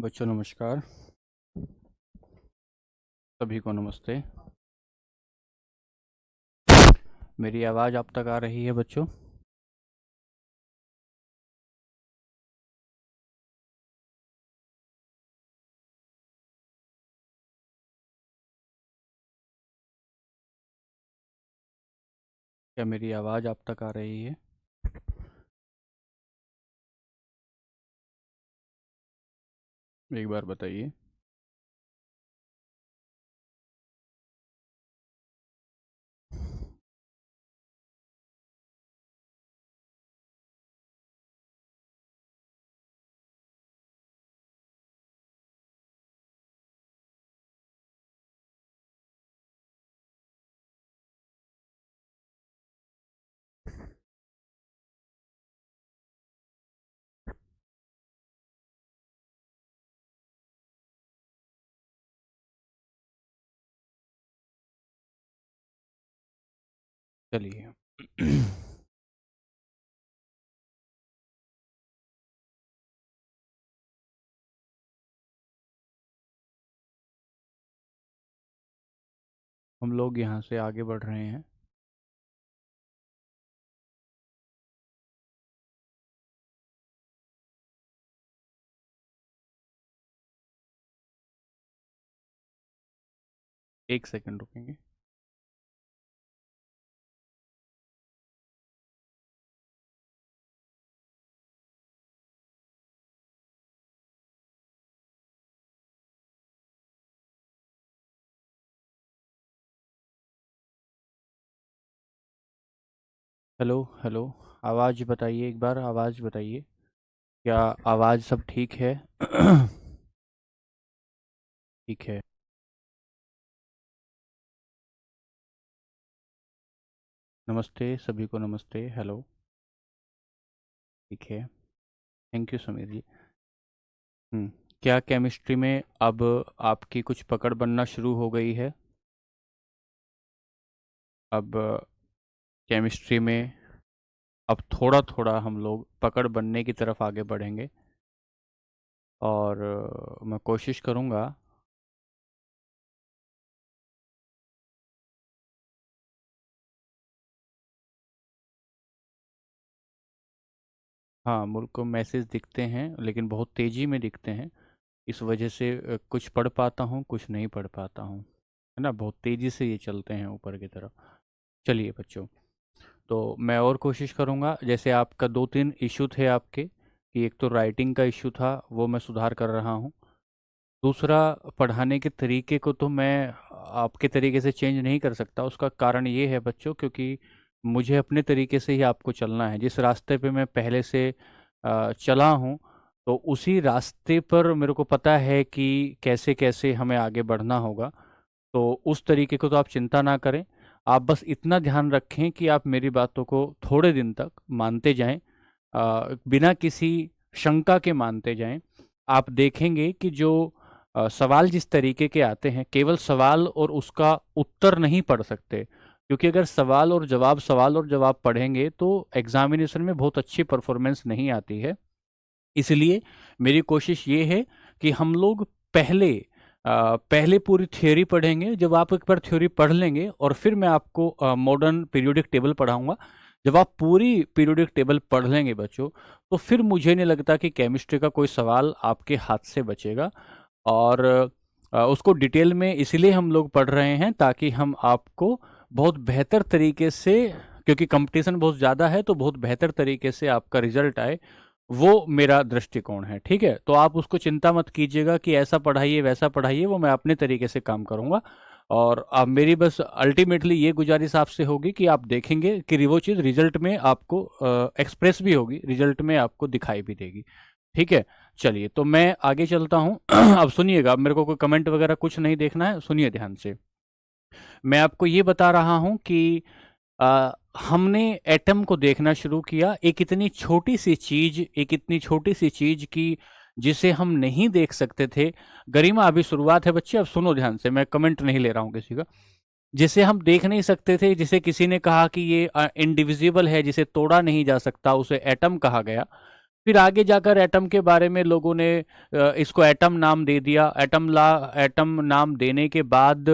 बच्चों नमस्कार। सभी को नमस्ते। मेरी आवाज़ आप तक आ रही है बच्चों? क्या मेरी आवाज़ आप तक आ रही है? एक बार बताइए। चलिए। हम लोग यहाँ से आगे बढ़ रहे हैं। एक सेकंड रुकेंगे। Hello hello. आवाज़ बताइए, एक बार आवाज़ बताइए। क्या आवाज़ सब ठीक है? ठीक है। नमस्ते सभी को, नमस्ते। हेलो। ठीक है। थैंक यू समीर जी। हम्म। क्या केमिस्ट्री में अब आपकी कुछ पकड़ बनना शुरू हो गई है? अब केमिस्ट्री में अब थोड़ा थोड़ा हम लोग पकड़ बनने की तरफ आगे बढ़ेंगे। और मैं कोशिश करूँगा। हाँ, मुल्क को मैसेज दिखते हैं लेकिन बहुत तेज़ी में दिखते हैं। इस वजह से कुछ पढ़ पाता हूँ, कुछ नहीं पढ़ पाता हूँ। है ना, बहुत तेज़ी से ये चलते हैं ऊपर की तरफ। चलिए बच्चों, तो मैं और कोशिश करूँगा। जैसे आपका दो तीन इशू थे आपके, कि एक तो राइटिंग का इशू था, वो मैं सुधार कर रहा हूँ। दूसरा, पढ़ाने के तरीके को तो मैं आपके तरीके से चेंज नहीं कर सकता। उसका कारण ये है बच्चों, क्योंकि मुझे अपने तरीके से ही आपको चलना है। जिस रास्ते पे मैं पहले से चला हूँ, तो उसी रास्ते पर मेरे को पता है कि कैसे कैसे हमें आगे बढ़ना होगा। तो उस तरीके को तो आप चिंता ना करें। आप बस इतना ध्यान रखें कि आप मेरी बातों को थोड़े दिन तक मानते जाएं, बिना किसी शंका के मानते जाएं। आप देखेंगे कि जो सवाल जिस तरीके के आते हैं, केवल सवाल और उसका उत्तर नहीं पढ़ सकते। क्योंकि अगर सवाल और जवाब पढ़ेंगे तो एग्जामिनेशन में बहुत अच्छी परफॉर्मेंस नहीं आती है। इसलिए मेरी कोशिश ये है कि हम लोग पहले पूरी थ्योरी पढ़ेंगे। जब आप एक बार थ्योरी पढ़ लेंगे और फिर मैं आपको मॉडर्न पीरियोडिक टेबल पढ़ाऊंगा। जब आप पूरी पीरियोडिक टेबल पढ़ लेंगे बच्चों, तो फिर मुझे नहीं लगता कि केमिस्ट्री का कोई सवाल आपके हाथ से बचेगा। और उसको डिटेल में इसलिए हम लोग पढ़ रहे हैं ताकि हम आपको बहुत बेहतर तरीके से, क्योंकि कंपटीशन बहुत ज़्यादा है, तो बहुत बेहतर तरीके से आपका रिजल्ट आए। वो मेरा दृष्टिकोण है। ठीक है, तो आप उसको चिंता मत कीजिएगा कि ऐसा पढ़ाइए वैसा पढ़ाइए। वो मैं अपने तरीके से काम करूंगा। और अब मेरी बस अल्टीमेटली ये गुजारिश आपसे होगी कि आप देखेंगे कि वो चीज़ रिजल्ट में आपको एक्सप्रेस भी होगी, रिजल्ट में आपको दिखाई भी देगी। ठीक है। चलिए, तो मैं आगे चलता हूँ। अब सुनिएगा, अब मेरे को कोई कमेंट वगैरह कुछ नहीं देखना है, सुनिए ध्यान से। मैं आपको ये बता रहा हूँ कि हमने एटम को देखना शुरू किया। एक इतनी छोटी सी चीज की जिसे हम नहीं देख सकते थे। गरिमा, अभी शुरुआत है बच्चे, अब सुनो ध्यान से, मैं कमेंट नहीं ले रहा हूँ किसी का। जिसे हम देख नहीं सकते थे, जिसे किसी ने कहा कि ये इनडिविजिबल है, जिसे तोड़ा नहीं जा सकता, उसे एटम कहा गया। फिर आगे जाकर एटम के बारे में लोगों ने इसको एटम नाम दे दिया। एटम नाम देने के बाद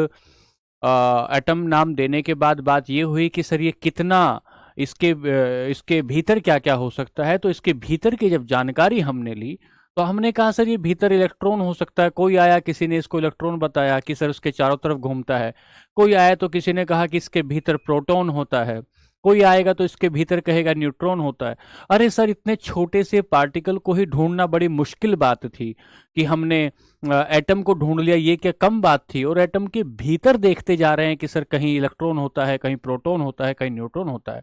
एटम नाम देने के बाद बात ये हुई कि सर ये कितना, इसके भीतर क्या क्या हो सकता है। तो इसके भीतर की जब जानकारी हमने ली तो हमने कहा सर ये भीतर इलेक्ट्रॉन हो सकता है। कोई आया, किसी ने इसको इलेक्ट्रॉन बताया कि सर उसके चारों तरफ घूमता है। कोई आया तो किसी ने कहा कि इसके भीतर प्रोटॉन होता है। कोई आएगा तो इसके भीतर कहेगा न्यूट्रॉन होता है। अरे सर इतने छोटे से पार्टिकल को ही ढूंढना बड़ी मुश्किल बात थी कि हमने एटम को ढूंढ लिया, ये क्या कम बात थी। और एटम के भीतर देखते जा रहे हैं कि सर कहीं इलेक्ट्रॉन होता है, कहीं प्रोटॉन होता है, कहीं न्यूट्रॉन होता है।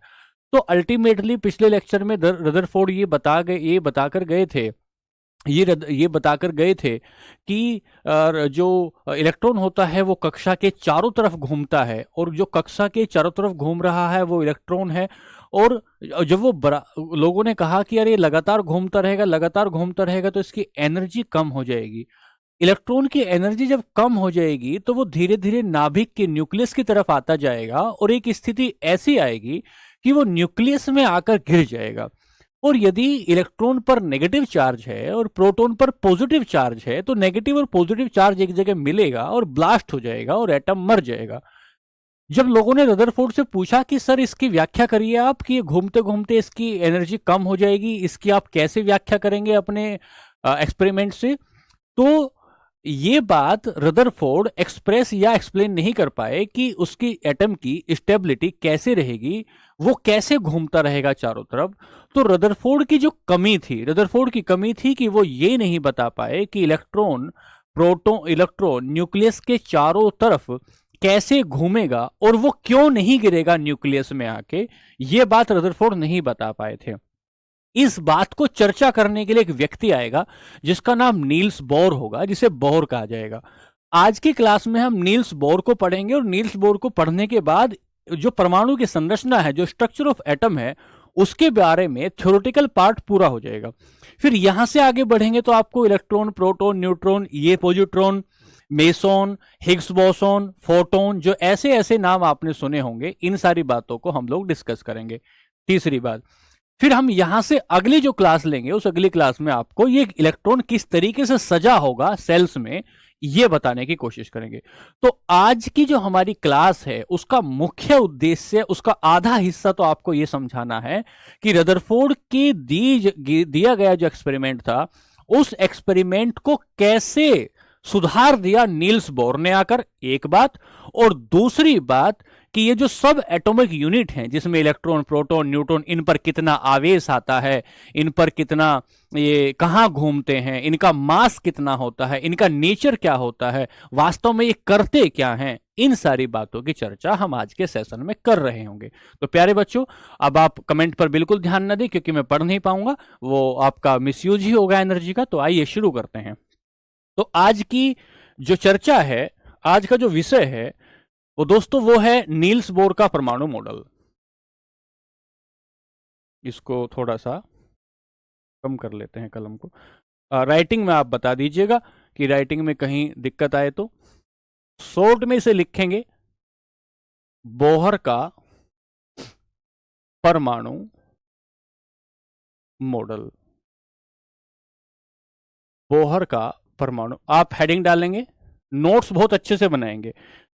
तो अल्टीमेटली पिछले लेक्चर में रदरफोर्ड ये बताकर गए थे, ये बताकर गए थे कि जो इलेक्ट्रॉन होता है वो कक्षा के चारों तरफ घूमता है, और जो कक्षा के चारों तरफ घूम रहा है वो इलेक्ट्रॉन है। और जब वो लोगों ने कहा कि यार ये लगातार घूमता रहेगा तो इसकी एनर्जी कम हो जाएगी। इलेक्ट्रॉन की एनर्जी जब कम हो जाएगी तो वो धीरे धीरे नाभिक के न्यूक्लियस की तरफ आता जाएगा, और एक स्थिति ऐसी आएगी कि वो न्यूक्लियस में आकर गिर जाएगा। और यदि इलेक्ट्रॉन पर नेगेटिव चार्ज है और प्रोटॉन पर पॉजिटिव चार्ज है तो नेगेटिव और पॉजिटिव चार्ज एक जगह मिलेगा और ब्लास्ट हो जाएगा और एटम मर जाएगा। जब लोगों ने रदरफोर्ड से पूछा कि सर इसकी व्याख्या करिए आप, कि घूमते घूमते इसकी एनर्जी कम हो जाएगी, इसकी आप कैसे व्याख्या करेंगे अपने एक्सपेरिमेंट से, तो ये बात रदरफोर्ड एक्सप्रेस या एक्सप्लेन नहीं कर पाए कि उसकी एटम की स्टेबिलिटी कैसे रहेगी, वो कैसे घूमता रहेगा चारों तरफ। तो रदरफोर्ड की कमी थी कि वो ये नहीं बता पाए कि इलेक्ट्रॉन न्यूक्लियस के चारों तरफ कैसे घूमेगा और वो क्यों नहीं गिरेगा न्यूक्लियस में आके। ये बात रदरफोर्ड नहीं बता पाए थे। इस बात को चर्चा करने के लिए एक व्यक्ति आएगा जिसका नाम नील्स बोर होगा, जिसे बोर कहा जाएगा। आज की क्लास में हम नील्स बोर को पढ़ेंगे, और नील्स बोर को पढ़ने के बाद जो परमाणु की संरचना है, जो स्ट्रक्चर ऑफ एटम है, उसके बारे में थ्योरेटिकल पार्ट पूरा हो जाएगा। फिर यहां से आगे बढ़ेंगे तो आपको इलेक्ट्रॉन, प्रोटॉन, न्यूट्रॉन, ये positron, meson, Higgs boson, photon, जो ऐसे ऐसे नाम आपने सुने होंगे, इन सारी बातों को हम लोग डिस्कस करेंगे। तीसरी बात, फिर हम यहां से अगली जो क्लास लेंगे, उस अगली क्लास में आपको ये इलेक्ट्रॉन किस तरीके से सजा होगा सेल्स में, ये बताने की कोशिश करेंगे। तो आज की जो हमारी क्लास है उसका मुख्य उद्देश्य, उसका आधा हिस्सा तो आपको यह समझाना है कि रदरफोर्ड के दिया गया जो एक्सपेरिमेंट था, उस एक्सपेरिमेंट को कैसे सुधार दिया नील्स बोर ने आकर, एक बात। और दूसरी बात कि ये जो सब एटॉमिक यूनिट हैं, जिसमें इलेक्ट्रॉन, प्रोटॉन, न्यूट्रॉन, इन पर कितना आवेश आता है, इन पर कितना, ये कहां घूमते हैं, इनका मास कितना होता है, इनका नेचर क्या होता है, वास्तव में ये करते क्या हैं, इन सारी बातों की चर्चा हम आज के सेशन में कर रहे होंगे। तो प्यारे बच्चों, अब आप कमेंट पर बिल्कुल ध्यान न दें, क्योंकि मैं पढ़ नहीं पाऊंगा, वो आपका मिसयूज ही होगा एनर्जी का। तो आइए शुरू करते हैं। तो आज की जो चर्चा है, आज का जो विषय है वो दोस्तों वो है नील्स बोर का परमाणु मॉडल। इसको थोड़ा सा कम कर लेते हैं कलम को। राइटिंग में आप बता दीजिएगा कि राइटिंग में कहीं दिक्कत आए तो। शॉर्ट में इसे लिखेंगे बोहर का परमाणु मॉडल। बोहर का परमाणु, आप हेडिंग डालेंगे, नोट्स बहुत अच्छे से बनाएंगे।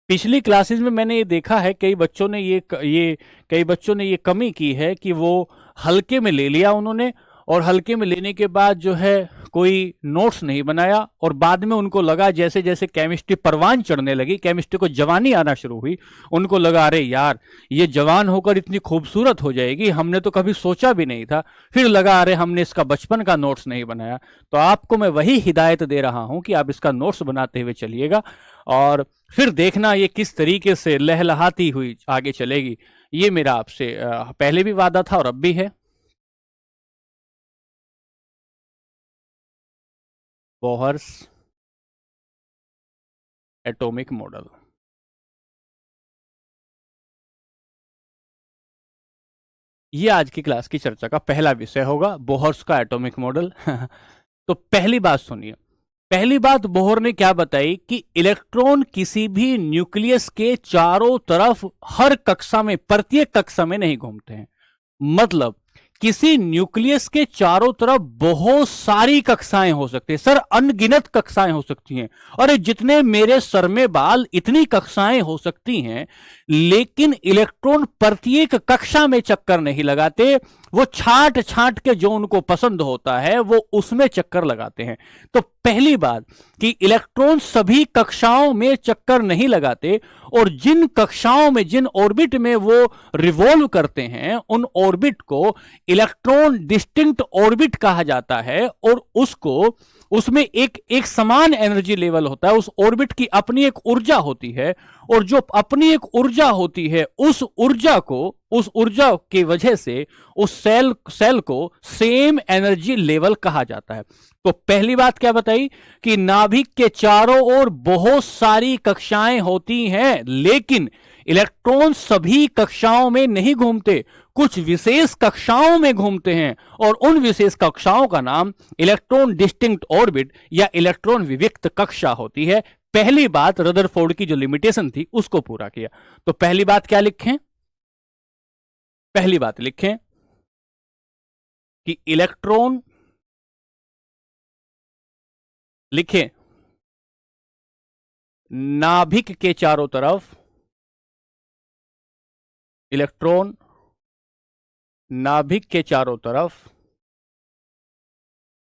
पिछली क्लासेस में मैंने ये देखा है कई बच्चों ने ये कमी की है कि वो हल्के में ले लिया उन्होंने, और हल्के में लेने के बाद जो है कोई नोट्स नहीं बनाया, और बाद में उनको लगा जैसे जैसे केमिस्ट्री परवान चढ़ने लगी, केमिस्ट्री को जवानी आना शुरू हुई, उनको लगा अरे यार ये जवान होकर इतनी खूबसूरत हो जाएगी, हमने तो कभी सोचा भी नहीं था। फिर लगा अरे हमने इसका बचपन का नोट्स नहीं बनाया। तो आपको मैं वही हिदायत दे रहा हूं कि आप इसका नोट्स बनाते हुए चलिएगा, और फिर देखना ये किस तरीके से लहलहाती हुई आगे चलेगी। ये मेरा आपसे पहले भी वादा था और अब भी है। Bohr's atomic model. ये आज की क्लास की चर्चा का पहला विषय होगा, बोहर्स का एटॉमिक मॉडल। तो पहली बात सुनिए। पहली बात बोहर ने क्या बताई कि इलेक्ट्रॉन किसी भी न्यूक्लियस के चारों तरफ हर कक्षा में, प्रत्येक कक्षा में नहीं घूमते हैं। मतलब किसी न्यूक्लियस के चारों तरफ बहुत सारी कक्षाएं हो सकती है सर, अनगिनत कक्षाएं हो सकती हैं। और जितने मेरे सर में बाल इतनी कक्षाएं हो सकती हैं, लेकिन इलेक्ट्रॉन प्रत्येक कक्षा में चक्कर नहीं लगाते। वो छांट छांट के जो उनको पसंद होता है वो उसमें चक्कर लगाते हैं। तो पहली बात कि इलेक्ट्रॉन सभी कक्षाओं में चक्कर नहीं लगाते, और जिन कक्षाओं में, जिन ऑर्बिट में वो रिवॉल्व करते हैं, उन ऑर्बिट को इलेक्ट्रॉन डिस्टिंक्ट ऑर्बिट कहा जाता है। और उसको, उसमें एक एक समान एनर्जी लेवल होता है। उस ऑर्बिट की अपनी एक ऊर्जा होती है, और जो अपनी एक ऊर्जा होती है, उस ऊर्जा को, उस ऊर्जा की वजह से उस सेल को सेम एनर्जी लेवल कहा जाता है। तो पहली बात क्या बताई कि नाभिक के चारों ओर बहुत सारी कक्षाएं होती हैं, लेकिन इलेक्ट्रॉन सभी कक्षाओं में नहीं घूमते, कुछ विशेष कक्षाओं में घूमते हैं। और उन विशेष कक्षाओं का नाम इलेक्ट्रॉन डिस्टिंक्ट ऑर्बिट या इलेक्ट्रॉन विविक्त कक्षा होती है। पहली बात, रदरफोर्ड की जो लिमिटेशन थी उसको पूरा किया। तो पहली बात क्या लिखें? पहली बात लिखें कि इलेक्ट्रॉन, लिखें, नाभिक के चारों तरफ इलेक्ट्रॉन, नाभिक के चारों तरफ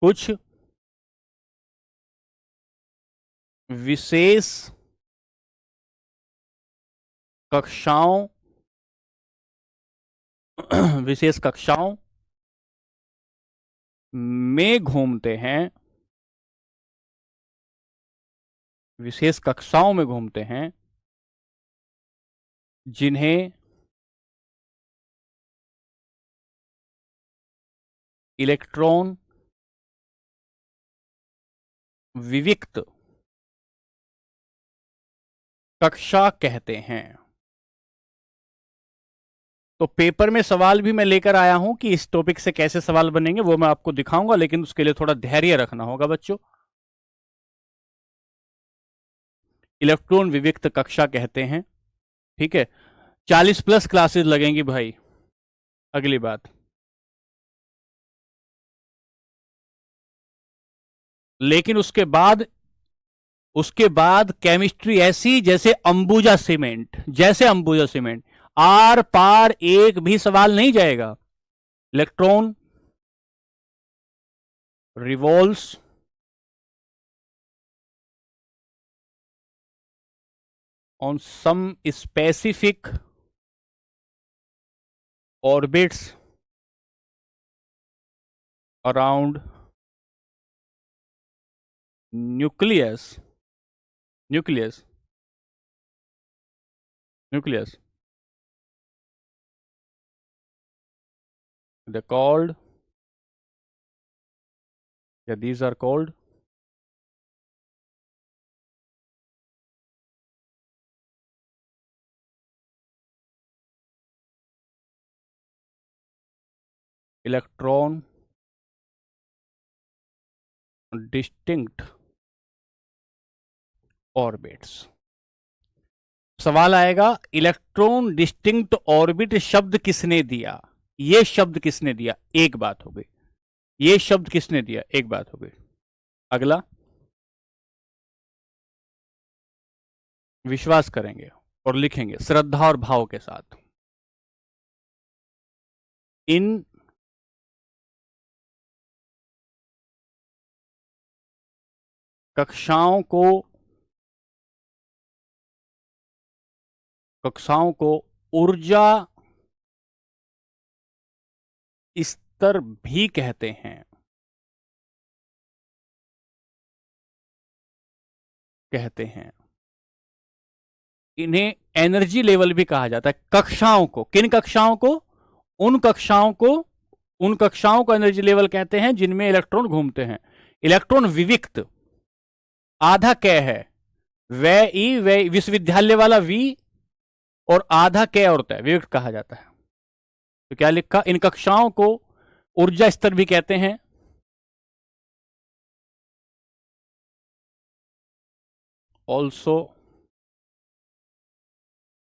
कुछ विशेष कक्षाओं विशेष कक्षाओं में घूमते हैं, विशेष कक्षाओं में घूमते हैं, जिन्हें इलेक्ट्रॉन विविक्त कक्षा कहते हैं। तो पेपर में सवाल भी मैं लेकर आया हूं कि इस टॉपिक से कैसे सवाल बनेंगे वो मैं आपको दिखाऊंगा, लेकिन उसके लिए थोड़ा धैर्य रखना होगा बच्चों। इलेक्ट्रॉन विविक्त कक्षा कहते हैं, ठीक है। 40+ क्लासेस लगेंगी भाई। अगली बात, लेकिन उसके बाद केमिस्ट्री ऐसी जैसे अंबुजा सीमेंट, जैसे अंबुजा सीमेंट, आर पार एक भी सवाल नहीं जाएगा। Electron revolves on some specific orbits around nucleus, nucleus, nucleus, they called, yeah, these are called electron distinct orbits। सवाल आएगा, इलेक्ट्रॉन डिस्टिंक्ट ऑर्बिट शब्द किसने दिया? ये शब्द किसने दिया? एक बात हो गई। ये शब्द किसने दिया? एक बात हो गई। अगला, विश्वास करेंगे और लिखेंगे श्रद्धा और भाव के साथ, इन कक्षाओं को, कक्षाओं को ऊर्जा स्तर भी कहते हैं, कहते हैं। इन्हें एनर्जी लेवल भी कहा जाता है। कक्षाओं को, किन कक्षाओं को? उन कक्षाओं को, उन कक्षाओं को एनर्जी लेवल कहते हैं जिनमें इलेक्ट्रॉन घूमते हैं। इलेक्ट्रॉन विविक्त, आधा कै है, वै ई, वै विश्वविद्यालय वाला वी, और आधा कै होता है, विविक्त कहा जाता है। तो क्या लिखा? इन कक्षाओं को ऊर्जा स्तर भी कहते हैं, also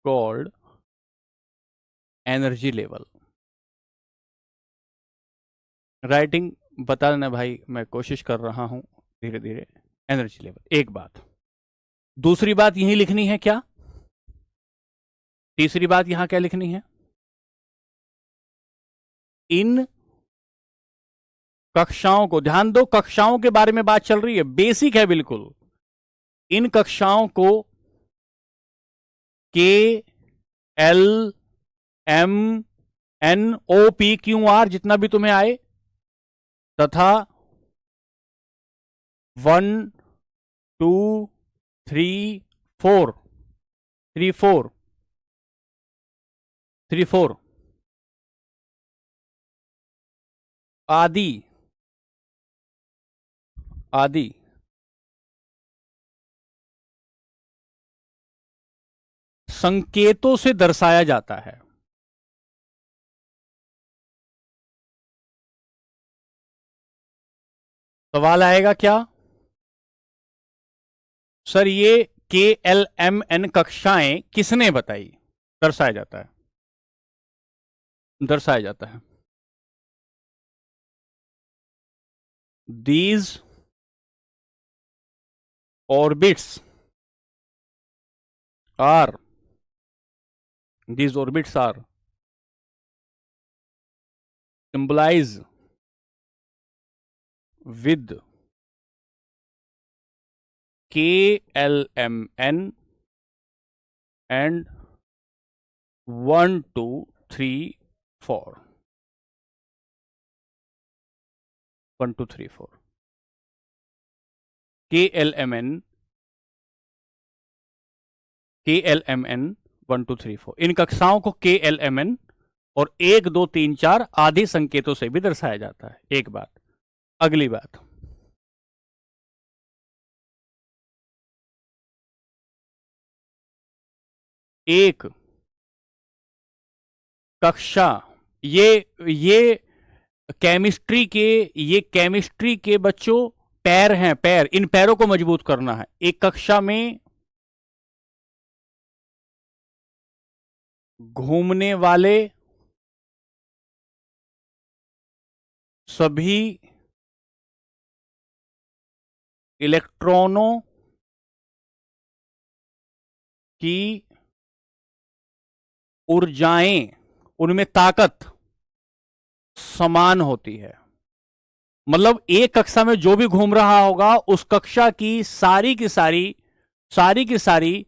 called energy level. Writing बता देना भाई, मैं कोशिश कर रहा हूं धीरे धीरे। एनर्जी लेवल एक बात, दूसरी बात यही लिखनी है क्या? तीसरी बात यहां क्या लिखनी है? इन कक्षाओं को, ध्यान दो कक्षाओं के बारे में बात चल रही है, बेसिक है बिल्कुल। इन कक्षाओं को K L M N O P Q R जितना भी तुम्हें आए, तथा 1 2 3 4 3 4 3 4 आदि आदि संकेतों से दर्शाया जाता है। सवाल आएगा क्या? सर ये के एल एम एन कक्षाएं किसने बताई? दर्शाया जाता है, दर्शाया जाता है। These orbits are these orbits are symbolize with KLMN and 1 2 3 4 1 2 3 4 KLMN 1 2 3 4 इन कक्षाओं को KLMN और 1 2 3 4 आदि संकेतों से भी दर्शाया जाता है। एक बात। अगली बात, एक कक्षा, ये केमिस्ट्री के बच्चों पैर हैं, पैर, इन पैरों को मजबूत करना है। एक कक्षा में घूमने वाले सभी इलेक्ट्रॉनों की ऊर्जाएं, उनमें ताकत समान होती है। मतलब एक कक्षा में जो भी घूम रहा होगा उस कक्षा की सारी की सारी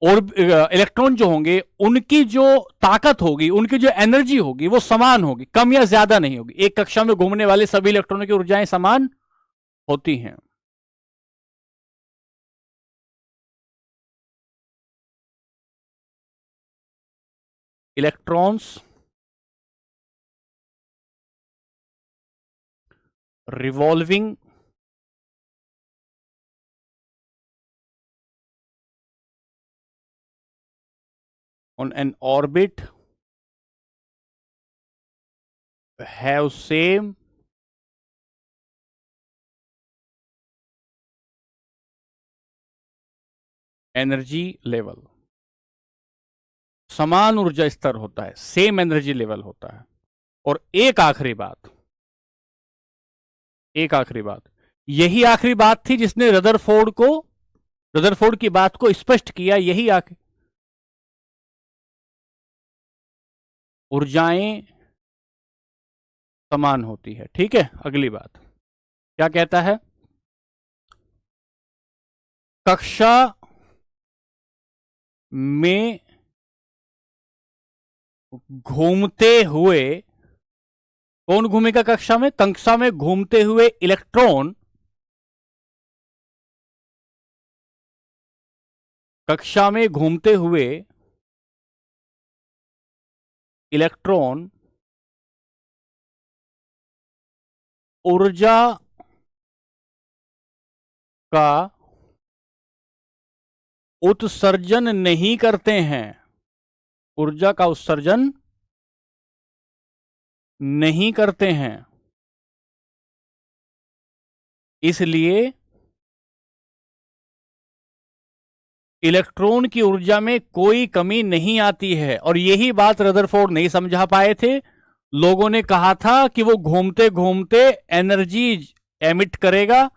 और इलेक्ट्रॉन जो होंगे उनकी जो ताकत होगी, उनकी जो एनर्जी होगी वो समान होगी, कम या ज्यादा नहीं होगी। एक कक्षा में घूमने वाले सभी इलेक्ट्रॉनों की ऊर्जाएं समान होती हैं। Electrons revolving on an orbit have same energy level, समान ऊर्जा स्तर होता है, सेम एनर्जी लेवल होता है। और एक आखिरी बात, यही आखिरी बात थी जिसने रदरफोर्ड की बात को स्पष्ट किया। यही आखिरी, ऊर्जाएं समान होती है। ठीक है, अगली बात क्या कहता है? कक्षा में घूमते हुए, कौन घूमेगा कक्षा में? कक्षा में घूमते हुए इलेक्ट्रॉन, कक्षा में घूमते हुए इलेक्ट्रॉन ऊर्जा का उत्सर्जन नहीं करते हैं, ऊर्जा का उत्सर्जन नहीं करते हैं। इसलिए इलेक्ट्रॉन की ऊर्जा में कोई कमी नहीं आती है। और यही बात रदरफोर्ड नहीं समझा पाए थे, लोगों ने कहा था कि वो घूमते घूमते एनर्जी एमिट करेगा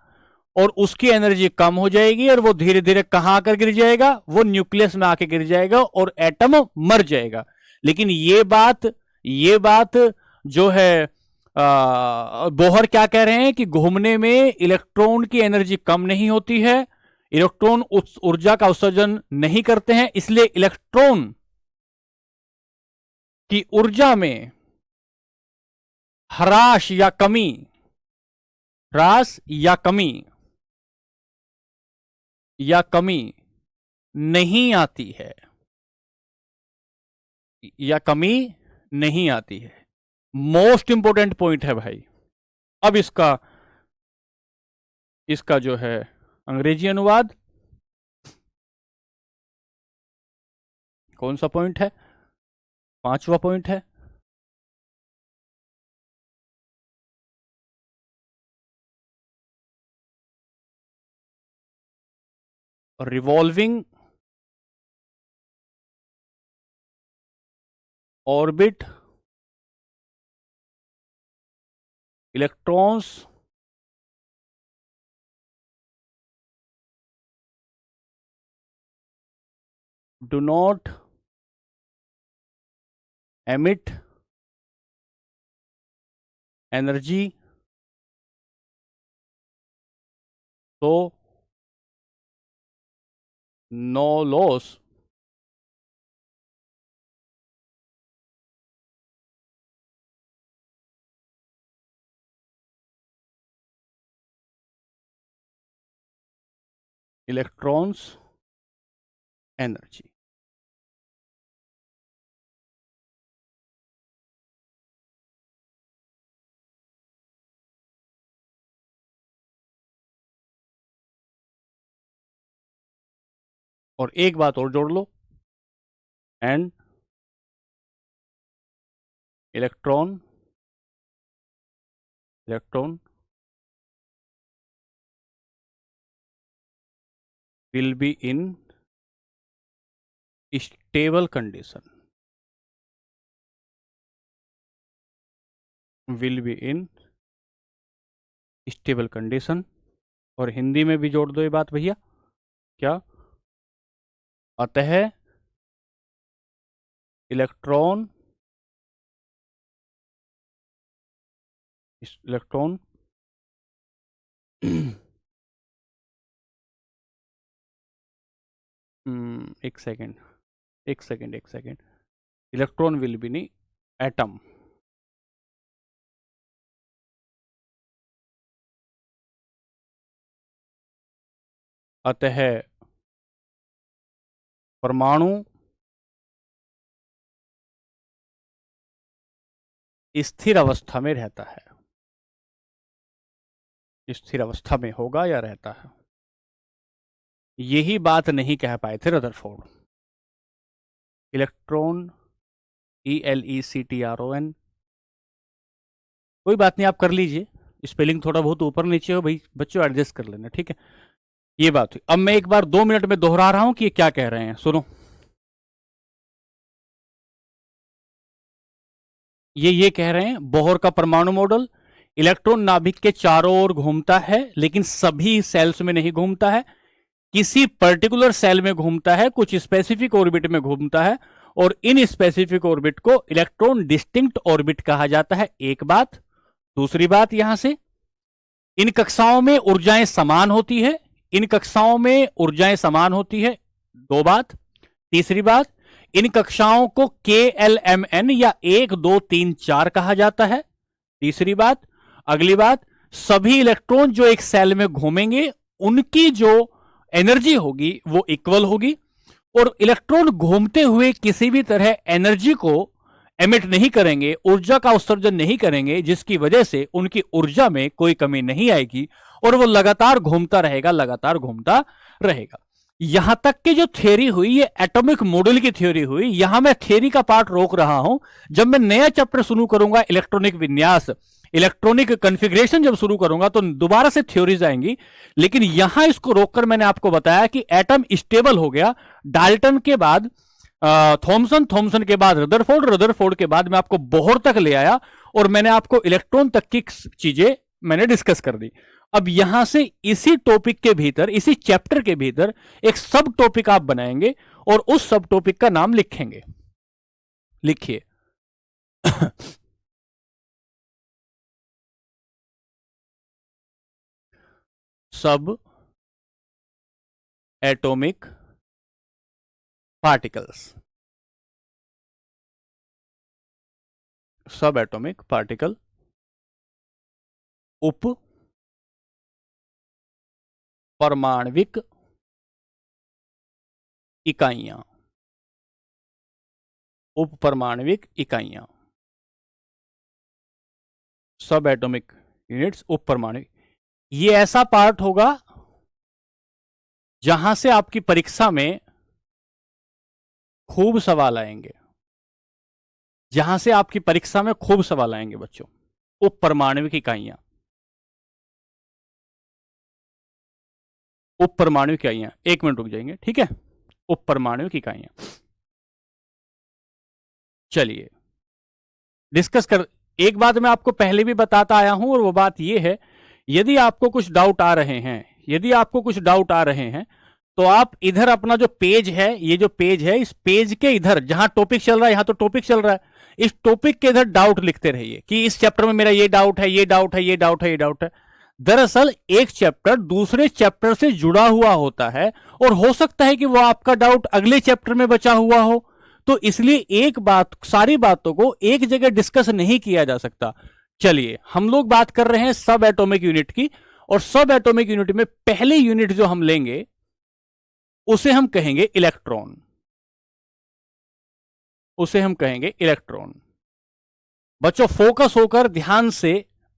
और उसकी एनर्जी कम हो जाएगी और वो धीरे धीरे कहां आकर गिर जाएगा, वो न्यूक्लियस में आके गिर जाएगा और एटम मर जाएगा। लेकिन ये बात जो है बोहर क्या कह रहे हैं कि घूमने में इलेक्ट्रॉन की एनर्जी कम नहीं होती है, इलेक्ट्रॉन उस ऊर्जा का उत्सर्जन नहीं करते हैं, इसलिए इलेक्ट्रॉन की ऊर्जा में ह्रास या कमी नहीं आती है, या कमी नहीं आती है। मोस्ट इंपोर्टेंट पॉइंट है भाई। अब इसका जो है अंग्रेजी अनुवाद, कौन सा पॉइंट है? 5वां पॉइंट है। Revolving orbit electrons do not emit energy, so no loss electrons energy। और एक बात और जोड़ लो, and electron will be in stable condition, और हिंदी में भी जोड़ दो ये बात भैया, क्या? अतः इलेक्ट्रॉन एक सेकेंड, इलेक्ट्रॉन विल बी नहीं, एटम। अतः परमाणु स्थिर अवस्था में रहता है, स्थिर अवस्था में होगा या रहता है। यही बात नहीं कह पाए थे रदरफोर्ड। इलेक्ट्रॉन ELECTRON, कोई बात नहीं, आप कर लीजिए, स्पेलिंग थोड़ा बहुत ऊपर नीचे हो भाई बच्चों, एडजस्ट कर लेना, ठीक है। ये बात हुई। अब मैं एक बार 2 मिनट में दोहरा रहा हूं कि ये क्या कह रहे हैं, सुनो। ये कह रहे हैं बोहर का परमाणु मॉडल, इलेक्ट्रॉन नाभिक के चारों ओर घूमता है लेकिन सभी सेल्स में नहीं घूमता है, किसी पर्टिकुलर सेल में घूमता है, कुछ स्पेसिफिक ऑर्बिट में घूमता है, और इन स्पेसिफिक ऑर्बिट को इलेक्ट्रॉन डिस्टिंक्ट ऑर्बिट कहा जाता है। एक बात। दूसरी बात, यहां से इन कक्षाओं में ऊर्जाएं समान होती है, दो बात। तीसरी बात, इन कक्षाओं को KLMN या 1 2 3 4 कहा जाता है। तीसरी बात। अगली बात, सभी इलेक्ट्रॉन जो एक सेल में घूमेंगे उनकी जो एनर्जी होगी वो इक्वल होगी, और इलेक्ट्रॉन घूमते हुए किसी भी तरह एनर्जी को एमिट नहीं करेंगे, ऊर्जा का उत्सर्जन नहीं करेंगे, जिसकी वजह से उनकी ऊर्जा में कोई कमी नहीं आएगी और वो लगातार घूमता रहेगा। यहां तक की जो थ्योरी हुई ये एटॉमिक मॉडल की थ्योरी हुई। यहां मैं थ्योरी का पार्ट रोक रहा हूं, जब मैं नया चैप्टर शुरू करूंगा इलेक्ट्रॉनिक विन्यास, इलेक्ट्रॉनिक कॉन्फ़िगरेशन जब शुरू करूंगा तो दोबारा से थ्योरीज आएंगी। लेकिन यहां इसको रोककर मैंने आपको बताया कि एटम स्टेबल हो गया। डाल्टन के बाद थॉमसन के बाद रदरफोर्ड के बाद मैं आपको बोहर तक ले आया और मैंने आपको इलेक्ट्रॉन तक की चीजें मैंने डिस्कस कर दी। अब यहां से इसी टॉपिक के भीतर, इसी चैप्टर के भीतर एक सब टॉपिक आप बनाएंगे और उस सब टॉपिक का नाम लिखेंगे। लिखिए सब एटॉमिक पार्टिकल्स। सब एटॉमिक पार्टिकल, उप परमाणविक इकाइयां, उप परमाणविक इकाइयां, सब एटॉमिक यूनिट्स, उप परमाणविक। ये ऐसा पार्ट होगा जहां से आपकी परीक्षा में खूब सवाल आएंगे, जहां से आपकी परीक्षा में खूब सवाल आएंगे बच्चों। उप परमाणविक इकाइयां, उप परमाणुक इकाइयां, 1 मिनट रुक जाएंगे, ठीक है। उप परमाणुक इकाइयां, चलिए डिस्कस कर। एक बात मैं आपको पहले भी बताता आया हूं और वो बात ये है, यदि आपको कुछ डाउट आ रहे हैं, यदि आपको कुछ डाउट आ रहे हैं तो आप इधर अपना जो पेज है, ये जो पेज है, इस पेज के इधर जहां टॉपिक चल रहा है, यहां तो टॉपिक चल रहा है, इस टॉपिक के इधर डाउट लिखते रहिए कि इस चैप्टर में मेरा ये डाउट है, ये डाउट है, ये डाउट है, ये डाउट है। दरअसल एक चैप्टर दूसरे चैप्टर से जुड़ा हुआ होता है और हो सकता है कि वो आपका डाउट अगले चैप्टर में बचा हुआ हो, तो इसलिए एक बात, सारी बातों को एक जगह डिस्कस नहीं किया जा सकता। चलिए हम लोग बात कर रहे हैं सब एटॉमिक यूनिट की, और सब एटॉमिक यूनिट में पहले यूनिट जो हम लेंगे उसे हम कहेंगे इलेक्ट्रॉन, उसे हम कहेंगे इलेक्ट्रॉन। बच्चों फोकस होकर ध्यान से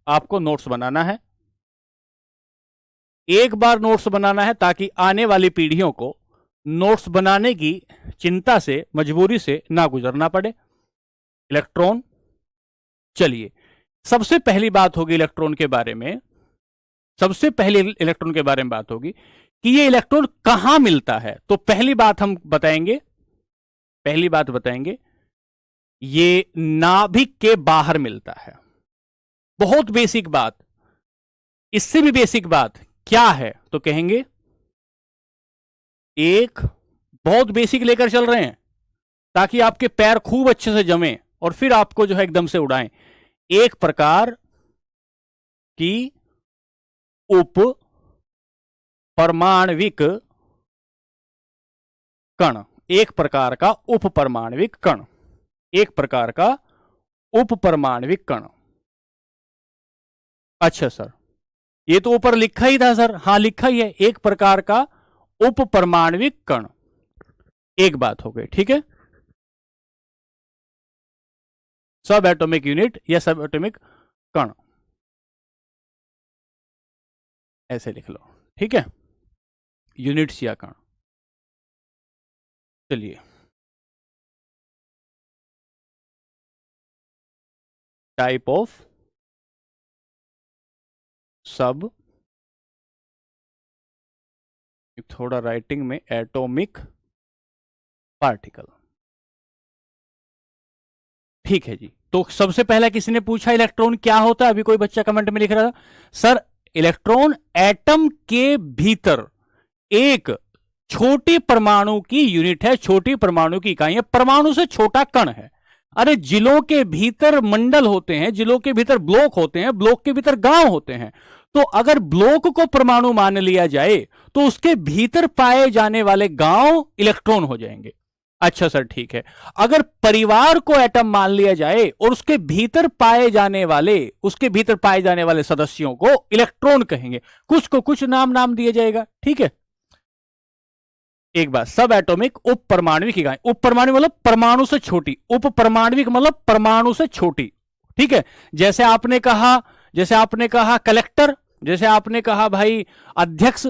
आपको नोट्स बनाना है, एक बार नोट्स बनाना है ताकि आने वाली पीढ़ियों को नोट्स बनाने की चिंता से, मजबूरी से ना गुजरना पड़े। इलेक्ट्रॉन, चलिए सबसे पहली बात होगी इलेक्ट्रॉन के बारे में, सबसे पहले इलेक्ट्रॉन के बारे में बात होगी कि ये इलेक्ट्रॉन कहां मिलता है। तो पहली बात हम बताएंगे, पहली बात बताएंगे, ये नाभिक के बाहर मिलता है। बहुत बेसिक बात, इससे भी बेसिक बात क्या है तो कहेंगे, एक बहुत बेसिक लेकर चल रहे हैं ताकि आपके पैर खूब अच्छे से जमे और फिर आपको जो है एकदम से उड़ाएं। एक प्रकार की उप परमाणविक कण, एक प्रकार का उप परमाणविक कण, एक प्रकार का उप परमाणविक कण। अच्छा सर, ये तो ऊपर लिखा ही था सर। हां लिखा ही है, एक प्रकार का उप परमाणविक कण। एक बात हो गई, ठीक है। सब एटॉमिक यूनिट या सब एटॉमिक कण ऐसे लिख लो, ठीक है, यूनिट्स या कण। चलिए टाइप ऑफ सब, थोड़ा राइटिंग में, एटॉमिक पार्टिकल, ठीक है जी। तो सबसे पहला किसी ने पूछा इलेक्ट्रॉन क्या होता है, अभी कोई बच्चा कमेंट में लिख रहा था सर इलेक्ट्रॉन एटम के भीतर एक छोटी परमाणु की यूनिट है, छोटी परमाणु की इकाई है, परमाणु से छोटा कण है। अरे जिलों के भीतर मंडल होते हैं, जिलों के भीतर ब्लॉक होते हैं, ब्लॉक के भीतर गांव होते हैं। तो अगर ब्लॉक को परमाणु मान लिया जाए तो उसके भीतर पाए जाने वाले गांव इलेक्ट्रॉन हो जाएंगे। अच्छा सर ठीक है, अगर परिवार को एटम मान लिया जाए और उसके भीतर पाए जाने वाले, उसके भीतर पाए जाने वाले सदस्यों को इलेक्ट्रॉन कहेंगे, कुछ को कुछ नाम दिया जाएगा, ठीक है। एक बात, सब एटॉमिक उप परमाणविक इकाई, उप परमाणु मतलब परमाणु से छोटी, उप परमाणविक मतलब परमाणु से छोटी, ठीक है। जैसे आपने कहा कलेक्टर, जैसे आपने कहा भाई अध्यक्ष,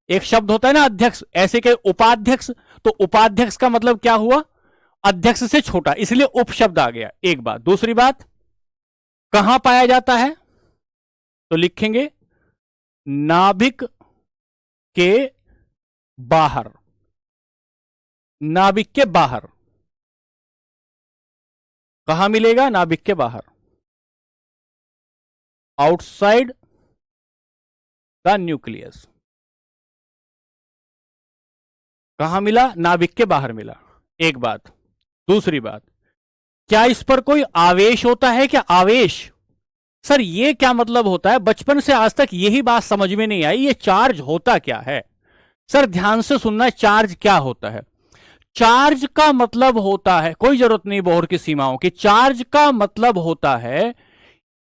एक शब्द होता है ना अध्यक्ष, ऐसे के उपाध्यक्ष, तो उपाध्यक्ष का मतलब क्या हुआ, अध्यक्ष से छोटा, इसलिए उप शब्द आ गया। एक बात, दूसरी बात, कहां पाया जाता है तो लिखेंगे नाभिक के बाहर, नाभिक के बाहर, कहां मिलेगा? नाभिक के बाहर, आउटसाइड द न्यूक्लियस। कहां मिला? नाभिक के बाहर मिला। एक बात। दूसरी बात, क्या इस पर कोई आवेश होता है? क्या आवेश? सर ये क्या मतलब होता है? बचपन से आज तक यही बात समझ में नहीं आई, ये चार्ज होता क्या है? सर ध्यान से सुनना, चार्ज क्या होता है? चार्ज का मतलब होता है, कोई जरूरत नहीं बोहर की सीमाओं की, चार्ज का मतलब होता है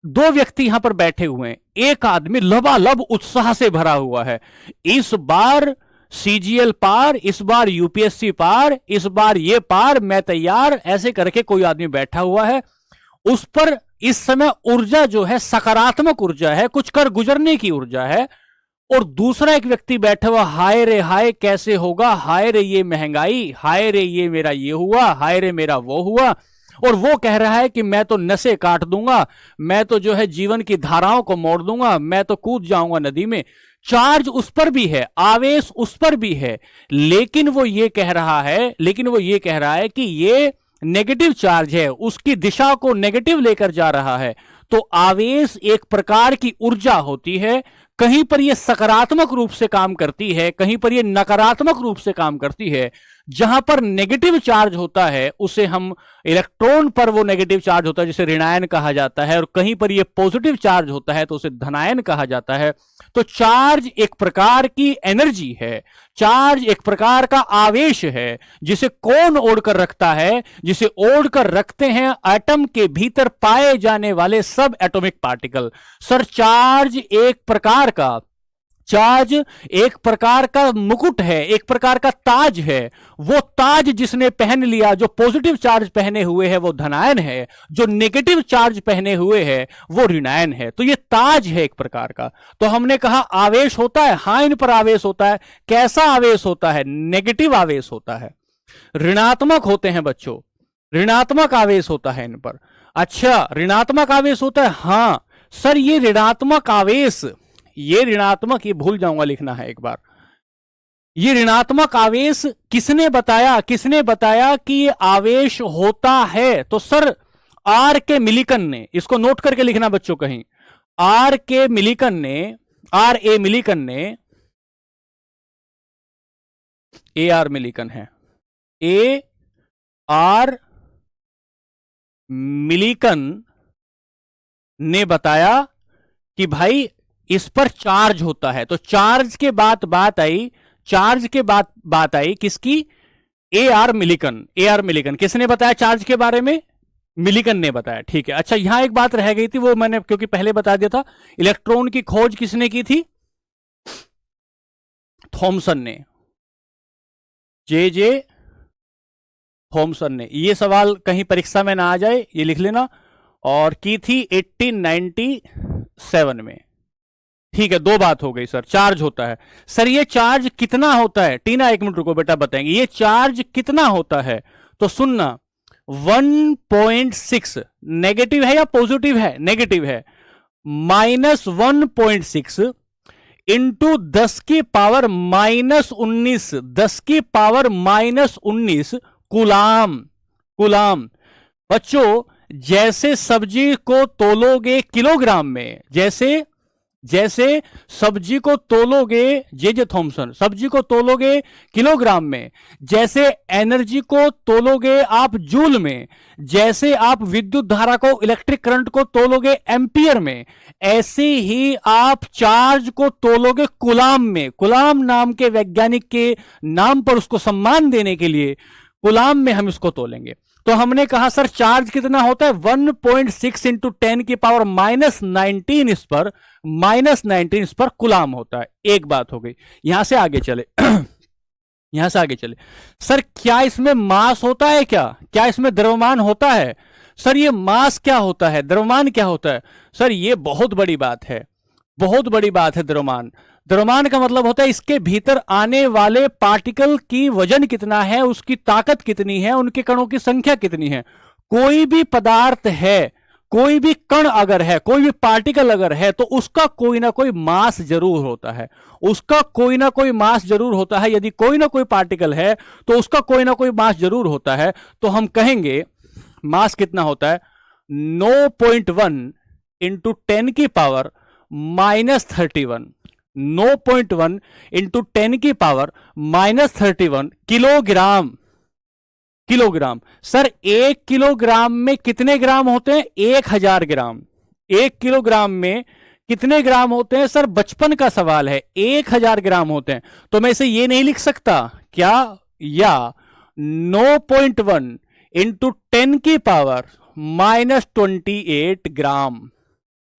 दो व्यक्ति यहां पर बैठे हुए हैं, एक आदमी लबालब उत्साह से भरा हुआ है, इस बार सीजीएल पार, इस बार यूपीएससी पार, इस बार ये पार, मैं तैयार, ऐसे करके कोई आदमी बैठा हुआ है, उस पर इस समय ऊर्जा जो है सकारात्मक ऊर्जा है, कुछ कर गुजरने की ऊर्जा है। और दूसरा एक व्यक्ति बैठा हुआ, हाय रे हाय कैसे होगा, हाय रे ये महंगाई, हाय रे ये मेरा ये हुआ, हाय रे मेरा वो हुआ, और वो कह रहा है कि मैं तो नसें काट दूंगा, मैं तो जो है जीवन की धाराओं को मोड़ दूंगा, मैं तो कूद जाऊंगा नदी में। चार्ज उस पर भी है, आवेश उस पर भी है, लेकिन वो ये कह रहा है कि ये नेगेटिव चार्ज है, उसकी दिशा को नेगेटिव लेकर जा रहा है। तो आवेश एक प्रकार की ऊर्जा होती है, कहीं पर यह सकारात्मक रूप से काम करती है, कहीं पर यह नकारात्मक रूप से काम करती है। जहां पर नेगेटिव चार्ज होता है उसे हम, इलेक्ट्रॉन पर वो नेगेटिव चार्ज होता है जिसे ऋणायन कहा जाता है, और कहीं पर यह पॉजिटिव चार्ज होता है तो उसे धनायन कहा जाता है। तो चार्ज एक प्रकार की एनर्जी है, चार्ज एक प्रकार का आवेश है, जिसे कौन ओढ़कर रखता है? जिसे ओढ़कर रखते हैं एटम के भीतर पाए जाने वाले सब एटॉमिक पार्टिकल। सर चार्ज एक प्रकार का मुकुट है, एक प्रकार का ताज है। वो ताज जिसने पहन लिया, जो पॉजिटिव चार्ज पहने हुए है वो धनायन है, जो नेगेटिव चार्ज पहने हुए है वो ऋणायन है। तो ये ताज है एक प्रकार का। तो हमने कहा आवेश होता है, हां इन पर आवेश होता है। कैसा आवेश होता है? नेगेटिव आवेश होता है, ऋणात्मक होते हैं बच्चों, ऋणात्मक आवेश होता है इन पर। अच्छा ऋणात्मक आवेश होता है, हां सर ये ऋणात्मक आवेश, ये ऋणात्मक, ये भूल जाऊंगा लिखना है एक बार, ये ऋणात्मक आवेश किसने बताया कि ये आवेश होता है? तो सर आर के मिलिकन ने, इसको नोट करके लिखना बच्चों कहीं, आर ए मिलिकन ने, ए आर मिलिकन है, ए आर मिलिकन ने बताया कि भाई इस पर चार्ज होता है। तो चार्ज के बात आई किसकी? ए आर मिलिकन किसने बताया चार्ज के बारे में? मिलिकन ने बताया। ठीक है, अच्छा यहां एक बात रह गई थी, वो मैंने क्योंकि पहले बता दिया था, इलेक्ट्रॉन की खोज किसने की थी? थॉमसन ने, जे थॉमसन ने। ये सवाल कहीं परीक्षा में ना आ जाए ये लिख लेना, और की थी 1897 में। ठीक है, दो बात हो गई सर, चार्ज होता है। सर ये चार्ज कितना होता है? टीना एक मिनट रुको बेटा, बताएंगे ये चार्ज कितना होता है। तो सुनना, 1.6 नेगेटिव है या पॉजिटिव है? नेगेटिव है। -1.6 इंटू 10 की पावर -19, 10 की पावर -19 कुलाम। बच्चों जैसे सब्जी को तोलोगे किलोग्राम में, जैसे सब्जी को तोलोगे, जे थॉमसन, सब्जी को तोलोगे किलोग्राम में, जैसे एनर्जी को तोलोगे आप जूल में, जैसे आप विद्युत धारा को, इलेक्ट्रिक करंट को तोलोगे एम्पियर में, ऐसे ही आप चार्ज को तोलोगे कुलाम में। कुलाम नाम के वैज्ञानिक के नाम पर उसको सम्मान देने के लिए कुलाम में हम इसको तोलेंगे। तो हमने कहा सर चार्ज कितना होता है? 1.6 इंटू 10 की पावर -19 इस पर, -19 इस पर कुलाम होता है। एक बात हो गई। यहां से आगे चले सर क्या इसमें मास होता है? क्या इसमें द्रव्यमान होता है? सर ये मास क्या होता है, द्रव्यमान क्या होता है? सर ये बहुत बड़ी बात है, द्रव्यमान का मतलब होता है इसके भीतर आने वाले पार्टिकल की वजन कितना है, उसकी ताकत कितनी है, उनके कणों की संख्या कितनी है। कोई भी पदार्थ है, कोई भी कण अगर है, कोई भी पार्टिकल अगर है, तो उसका कोई ना कोई मास जरूर होता है, यदि कोई ना कोई पार्टिकल है तो उसका कोई ना कोई मास जरूर होता है। तो हम कहेंगे, मास कितना होता है? 9.1 इंटू 10 की पावर -31। 9.1 इंटू 10 की power -31 kilogram. Kilogram. Sir 1 kilogram में कितने ग्राम होते हैं? 1000 ग्राम। 1 किलोग्राम में कितने ग्राम होते हैं? सर बचपन का सवाल है। 1000 ग्राम होते हैं। तो मैं इसे ये नहीं लिख सकता क्या? या 9.1 इंटू 10 की पावर -28 ग्राम।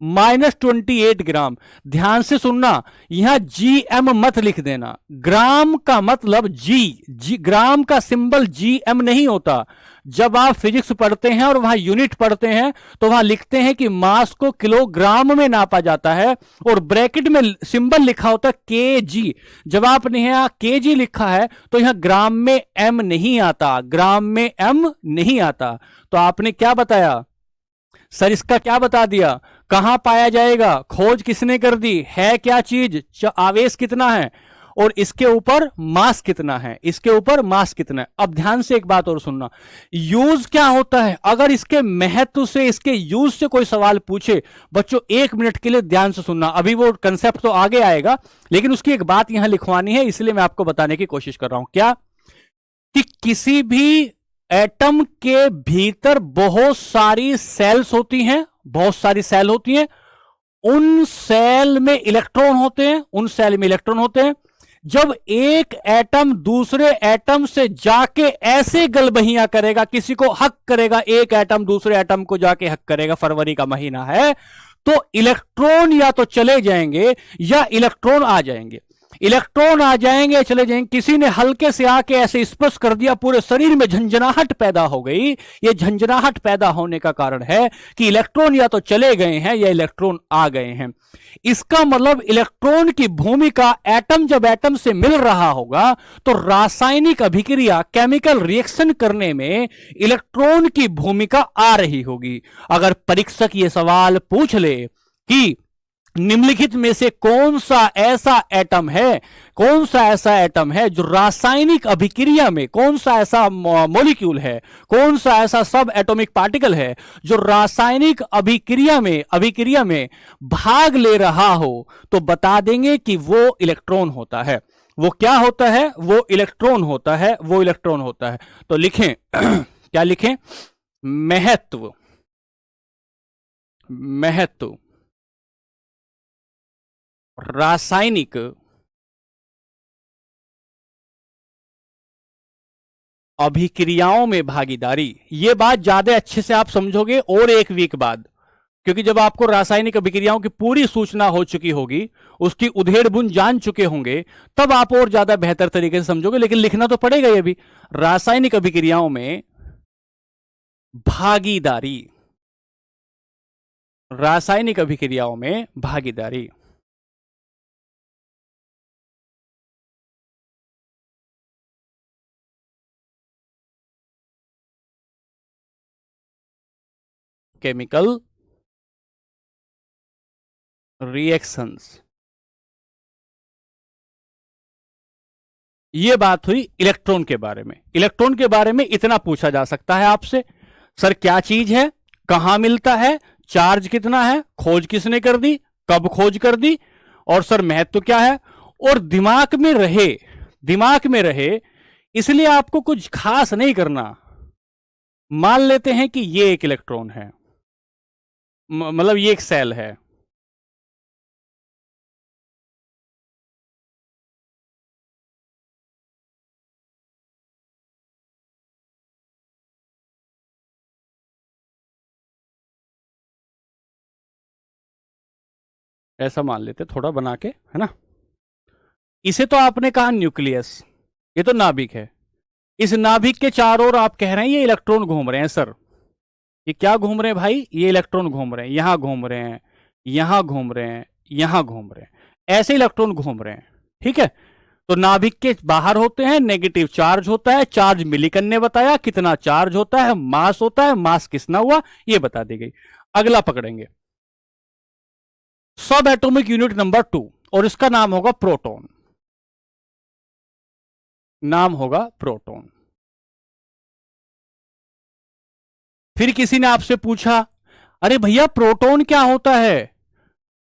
-28 ग्राम। ध्यान से सुनना, यहां जीएम मत लिख देना। ग्राम का मतलब जी ग्राम का सिंबल जीएम नहीं होता। जब आप फिजिक्स पढ़ते हैं और वहां यूनिट पढ़ते हैं तो वहां लिखते हैं कि मास को किलोग्राम में नापा जाता है और ब्रैकेट में सिंबल लिखा होता है केजी। जब आपने यहां केजी लिखा है तो यहां ग्राम में एम नहीं आता, ग्राम में एम नहीं आता। तो आपने क्या बताया? सर इसका क्या बता दिया? कहां पाया जाएगा? खोज किसने कर दी? है क्या चीज? आवेश कितना है और इसके ऊपर मास कितना है? इसके ऊपर मास कितना है? अब ध्यान से एक बात और सुनना, यूज क्या होता है? अगर इसके महत्व से, इसके यूज से कोई सवाल पूछे, बच्चों 1 मिनट के लिए ध्यान से सुनना। अभी वो कंसेप्ट तो आगे आएगा, लेकिन उसकी एक बात यहां लिखवानी है, इसलिए मैं आपको बताने की कोशिश कर रहा हूं। क्या? कि किसी भी एटम के भीतर बहुत सारी सेल्स होती हैं, बहुत सारी सेल होती हैं। उन सेल में इलेक्ट्रॉन होते हैं, उन सेल में इलेक्ट्रॉन होते हैं। जब एक एटम दूसरे एटम से जाके ऐसे गलबहियां करेगा, किसी को हक करेगा, एक एटम दूसरे एटम को जाके हक करेगा, फरवरी का महीना है, तो इलेक्ट्रॉन या तो चले जाएंगे या इलेक्ट्रॉन आ जाएंगे। इलेक्ट्रॉन आ जाएंगे, चले जाएंगे। किसी ने हल्के से आके ऐसे स्पर्श कर दिया, पूरे शरीर में झंझनाहट पैदा हो गई। ये झंझनाहट पैदा होने का कारण है कि इलेक्ट्रॉन या तो चले गए हैं या इलेक्ट्रॉन आ गए हैं। इसका मतलब इलेक्ट्रॉन की भूमिका, एटम जब एटम से मिल रहा होगा तो रासायनिक अभिक्रिया, केमिकल रिएक्शन करने में इलेक्ट्रॉन की भूमिका आ रही होगी। अगर परीक्षक ये सवाल पूछ ले कि निम्नलिखित में से कौन सा ऐसा एटम है, कौन सा ऐसा एटम है जो रासायनिक अभिक्रिया में, कौन सा ऐसा मॉलिक्यूल है, कौन सा ऐसा सब एटॉमिक पार्टिकल है जो रासायनिक अभिक्रिया में भाग ले रहा हो, तो बता देंगे कि वो इलेक्ट्रॉन होता है। वो क्या होता है? वो इलेक्ट्रॉन होता है, वो इलेक्ट्रॉन होता है। तो लिखें क्या लिखें? महत्व। महत्व रासायनिक अभिक्रियाओं में भागीदारी। यह बात ज्यादा अच्छे से आप समझोगे और 1 वीक बाद, क्योंकि जब आपको रासायनिक अभिक्रियाओं की पूरी सूचना हो चुकी होगी, उसकी उधेड़ बुन जान चुके होंगे, तब आप और ज्यादा बेहतर तरीके से समझोगे। लेकिन लिखना तो पड़ेगा ये भी। रासायनिक अभिक्रियाओं में भागीदारी, रासायनिक अभिक्रियाओं में भागीदारी। Chemical reactions. यह बात हुई इलेक्ट्रॉन के बारे में। इलेक्ट्रॉन के बारे में इतना पूछा जा सकता है आपसे, सर क्या चीज है, कहां मिलता है, चार्ज कितना है, खोज किसने कर दी, कब खोज कर दी, और सर महत्व क्या है। और दिमाग में रहे, दिमाग में रहे, इसलिए आपको कुछ खास नहीं करना। मान लेते हैं कि ये एक इलेक्ट्रॉन है, मतलब ये एक सेल है। ऐसा मान लेते, थोड़ा बना के, है ना। इसे तो आपने कहा न्यूक्लियस, ये तो नाभिक है। इस नाभिक के चारों ओर आप कह रहे हैं ये इलेक्ट्रॉन घूम रहे हैं। सर ये क्या घूम रहे हैं भाई? ये इलेक्ट्रॉन घूम रहे हैं, यहां घूम रहे हैं, यहां घूम रहे हैं, यहां घूम रहे हैं, ऐसे इलेक्ट्रॉन घूम रहे हैं। ठीक है। तो नाभिक के बाहर होते हैं, नेगेटिव चार्ज होता है। चार्ज मिलीकन ने बताया कितना चार्ज होता है, मास होता है, मास कितना हुआ ये बता दी गई। अगला पकड़ेंगे, सब एटॉमिक यूनिट नंबर 2, और इसका नाम होगा प्रोटॉन। नाम होगा प्रोटॉन। फिर किसी ने आपसे पूछा, अरे भैया प्रोटॉन क्या होता है?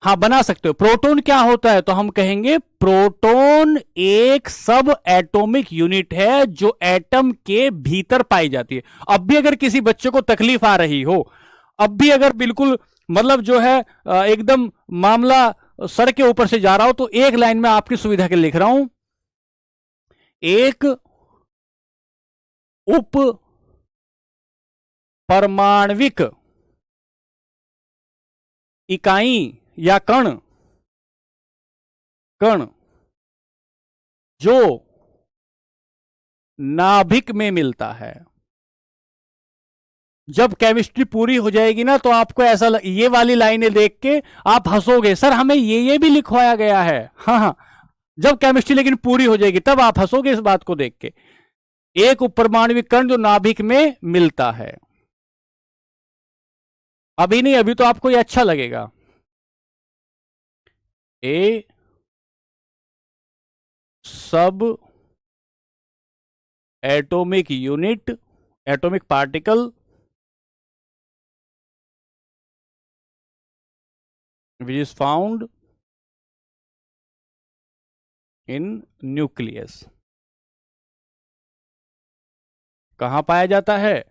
हाँ बना सकते हो, प्रोटॉन क्या होता है? तो हम कहेंगे प्रोटॉन एक सब एटॉमिक यूनिट है जो एटम के भीतर पाई जाती है। अब भी अगर किसी बच्चे को तकलीफ आ रही हो, अब भी अगर बिल्कुल मतलब जो है एकदम मामला सर के ऊपर से जा रहा हो, तो एक लाइन में आपकी सुविधा के लिए लिख रहा हूं, एक उप परमाणविक इकाई या कण कण जो नाभिक में मिलता है। जब केमिस्ट्री पूरी हो जाएगी ना, तो आपको ऐसा ये वाली लाइनें देख के आप हंसोगे, सर हमें ये भी लिखवाया गया है। हाँ हाँ, जब केमिस्ट्री लेकिन पूरी हो जाएगी तब आप हंसोगे इस बात को देख के। एक उपपरमाणविक कण जो नाभिक में मिलता है। अभी नहीं, अभी तो आपको ये अच्छा लगेगा। ए सब atomic unit, atomic particle which is found in nucleus. कहां पाया जाता है?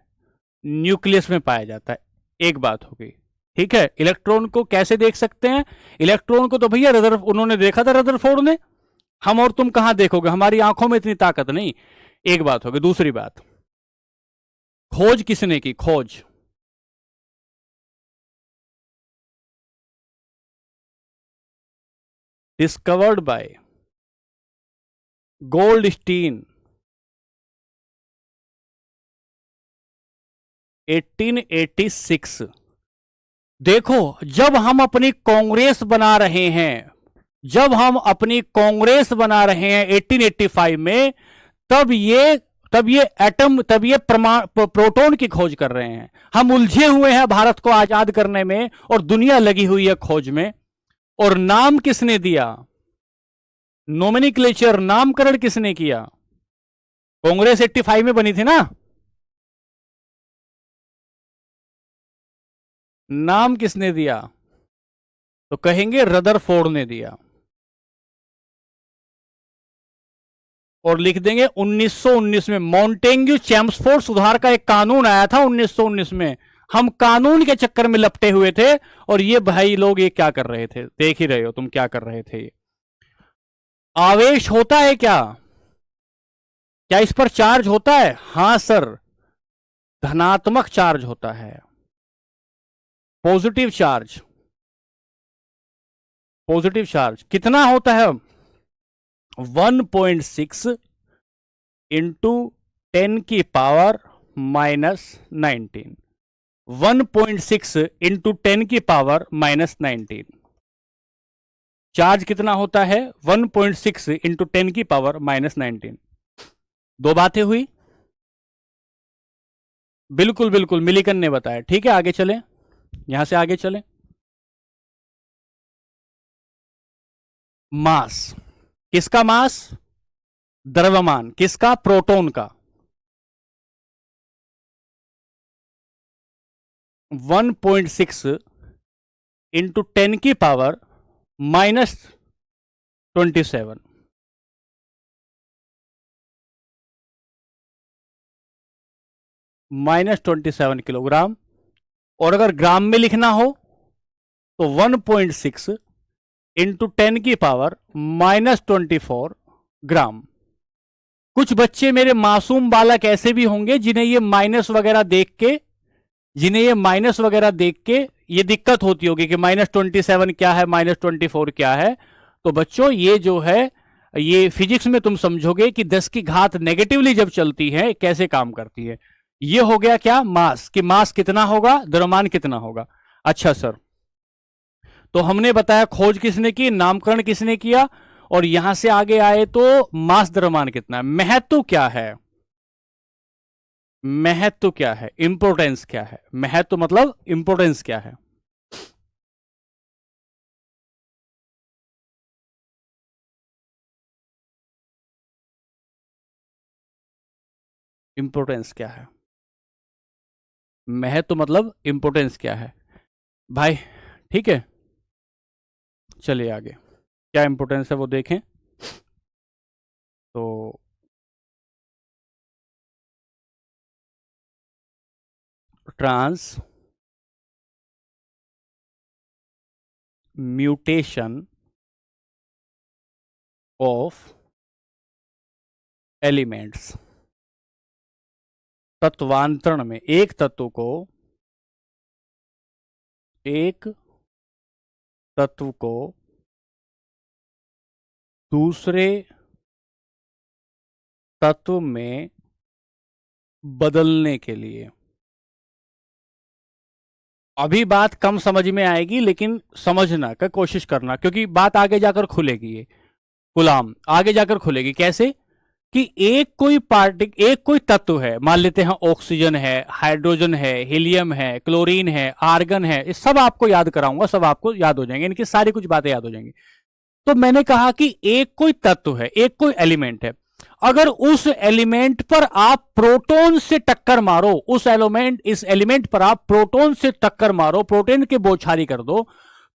न्यूक्लियस में पाया जाता है। एक बात हो गई, ठीक है। इलेक्ट्रॉन को कैसे देख सकते हैं? इलेक्ट्रॉन को तो भैया उन्होंने देखा था रदरफोर्ड ने। हम और तुम कहां देखोगे, हमारी आंखों में इतनी ताकत नहीं। एक बात हो गई। दूसरी बात, खोज किसने की? खोज डिस्कवर्ड बाय गोल्डस्टीन 1886। देखो, जब हम अपनी कांग्रेस बना रहे हैं, जब हम अपनी कांग्रेस बना रहे हैं 1885 में, तब ये तब ये प्रोटॉन की खोज कर रहे हैं। हम उलझे हुए हैं भारत को आजाद करने में, और दुनिया लगी हुई है खोज में। और नाम किसने दिया? नोमेनिक्लेचर, नामकरण किसने किया? कांग्रेस 85 में बनी थी ना। नाम किसने दिया? तो कहेंगे रदरफोर्ड ने दिया। और लिख देंगे 1919 में मॉन्टेग्यू चैम्सफोर्ड सुधार का एक कानून आया था 1919 में। हम कानून के चक्कर में लपटे हुए थे, और ये भाई लोग ये क्या कर रहे थे, देख ही रहे हो तुम क्या कर रहे थे। आवेश होता है क्या? क्या इस पर चार्ज होता है? हां सर, धनात्मक चार्ज होता है, पॉजिटिव चार्ज। पॉजिटिव चार्ज कितना होता है? 1.6 इंटू 10⁻⁻⁹। 1.6 इंटू 10⁻⁻⁹। चार्ज कितना होता है? 1.6 इंटू 10⁻⁻⁹। दो बातें हुई। बिल्कुल बिल्कुल, मिलिकन ने बताया। ठीक है, आगे चलें, यहां से आगे चलें। मास, किसका मास? द्रव्यमान किसका? प्रोटॉन का। 1.6 इंटू 10⁻⁻27। -27 किलोग्राम। और अगर ग्राम में लिखना हो तो 1.6 इंटू 10⁻⁻24 ग्राम। कुछ बच्चे मेरे मासूम बालक ऐसे भी होंगे जिन्हें ये माइनस वगैरह देख के, ये दिक्कत होती होगी कि -27 क्या है, -24 क्या है। तो बच्चों ये जो है, ये फिजिक्स में तुम समझोगे कि 10 की घात नेगेटिवली जब चलती है कैसे काम करती है। ये हो गया क्या? मास। कि मास कितना होगा, द्रव्यमान कितना होगा। अच्छा सर, तो हमने बताया खोज किसने की, नामकरण किसने किया, और यहां से आगे आए तो मास द्रव्यमान कितना है। महत्व क्या है? महत्व क्या है? इंपोर्टेंस क्या है? महत्व मतलब इंपोर्टेंस क्या है? इंपोर्टेंस क्या है? महत्व मतलब इंपोर्टेंस क्या है भाई, ठीक है। चलिए आगे, क्या इंपोर्टेंस है वो देखें। तो ट्रांस म्यूटेशन ऑफ एलिमेंट्स, तत्वांतरण में एक तत्व को, एक तत्व को दूसरे तत्व में बदलने के लिए। अभी बात कम समझ में आएगी, लेकिन समझना का कोशिश करना, क्योंकि बात आगे जाकर खुलेगी। ये गुलाम आगे जाकर खुलेगी कैसे, कि एक कोई तत्व है, मान लेते हैं ऑक्सीजन है, हाइड्रोजन है, हीलियम है, क्लोरीन है, आर्गन है, ये सब आपको याद कराऊंगा, सब आपको याद हो जाएंगे, इनकी सारी कुछ बातें याद हो जाएंगी। तो मैंने कहा कि एक कोई तत्व है, एक कोई एलिमेंट है, अगर उस एलिमेंट पर आप प्रोटॉन से टक्कर मारो, इस एलिमेंट पर आप प्रोटॉन से टक्कर मारो, प्रोटॉन की बौछारी कर दो,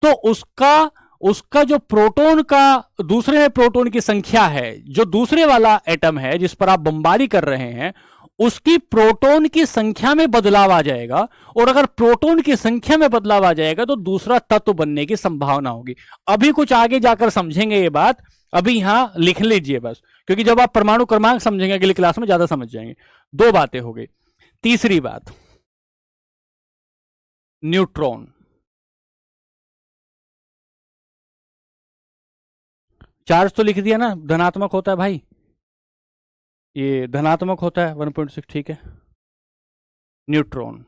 तो उसका उसका जो प्रोटॉन का दूसरे में प्रोटॉन की संख्या है, जो दूसरे वाला एटम है जिस पर आप बमबारी कर रहे हैं, उसकी प्रोटॉन की संख्या में बदलाव आ जाएगा। और अगर प्रोटॉन की संख्या में बदलाव आ जाएगा तो दूसरा तत्व बनने की संभावना होगी। अभी कुछ आगे जाकर समझेंगे ये बात, अभी यहां लिख लीजिए बस, क्योंकि जब आप परमाणु क्रमांक समझेंगे अगली क्लास में ज्यादा समझ जाएंगे। दो बातें हो गई। तीसरी बात, न्यूट्रॉन। चार्ज तो लिख दिया ना, धनात्मक होता है भाई, ये धनात्मक होता है 1.6, ठीक है। न्यूट्रॉन,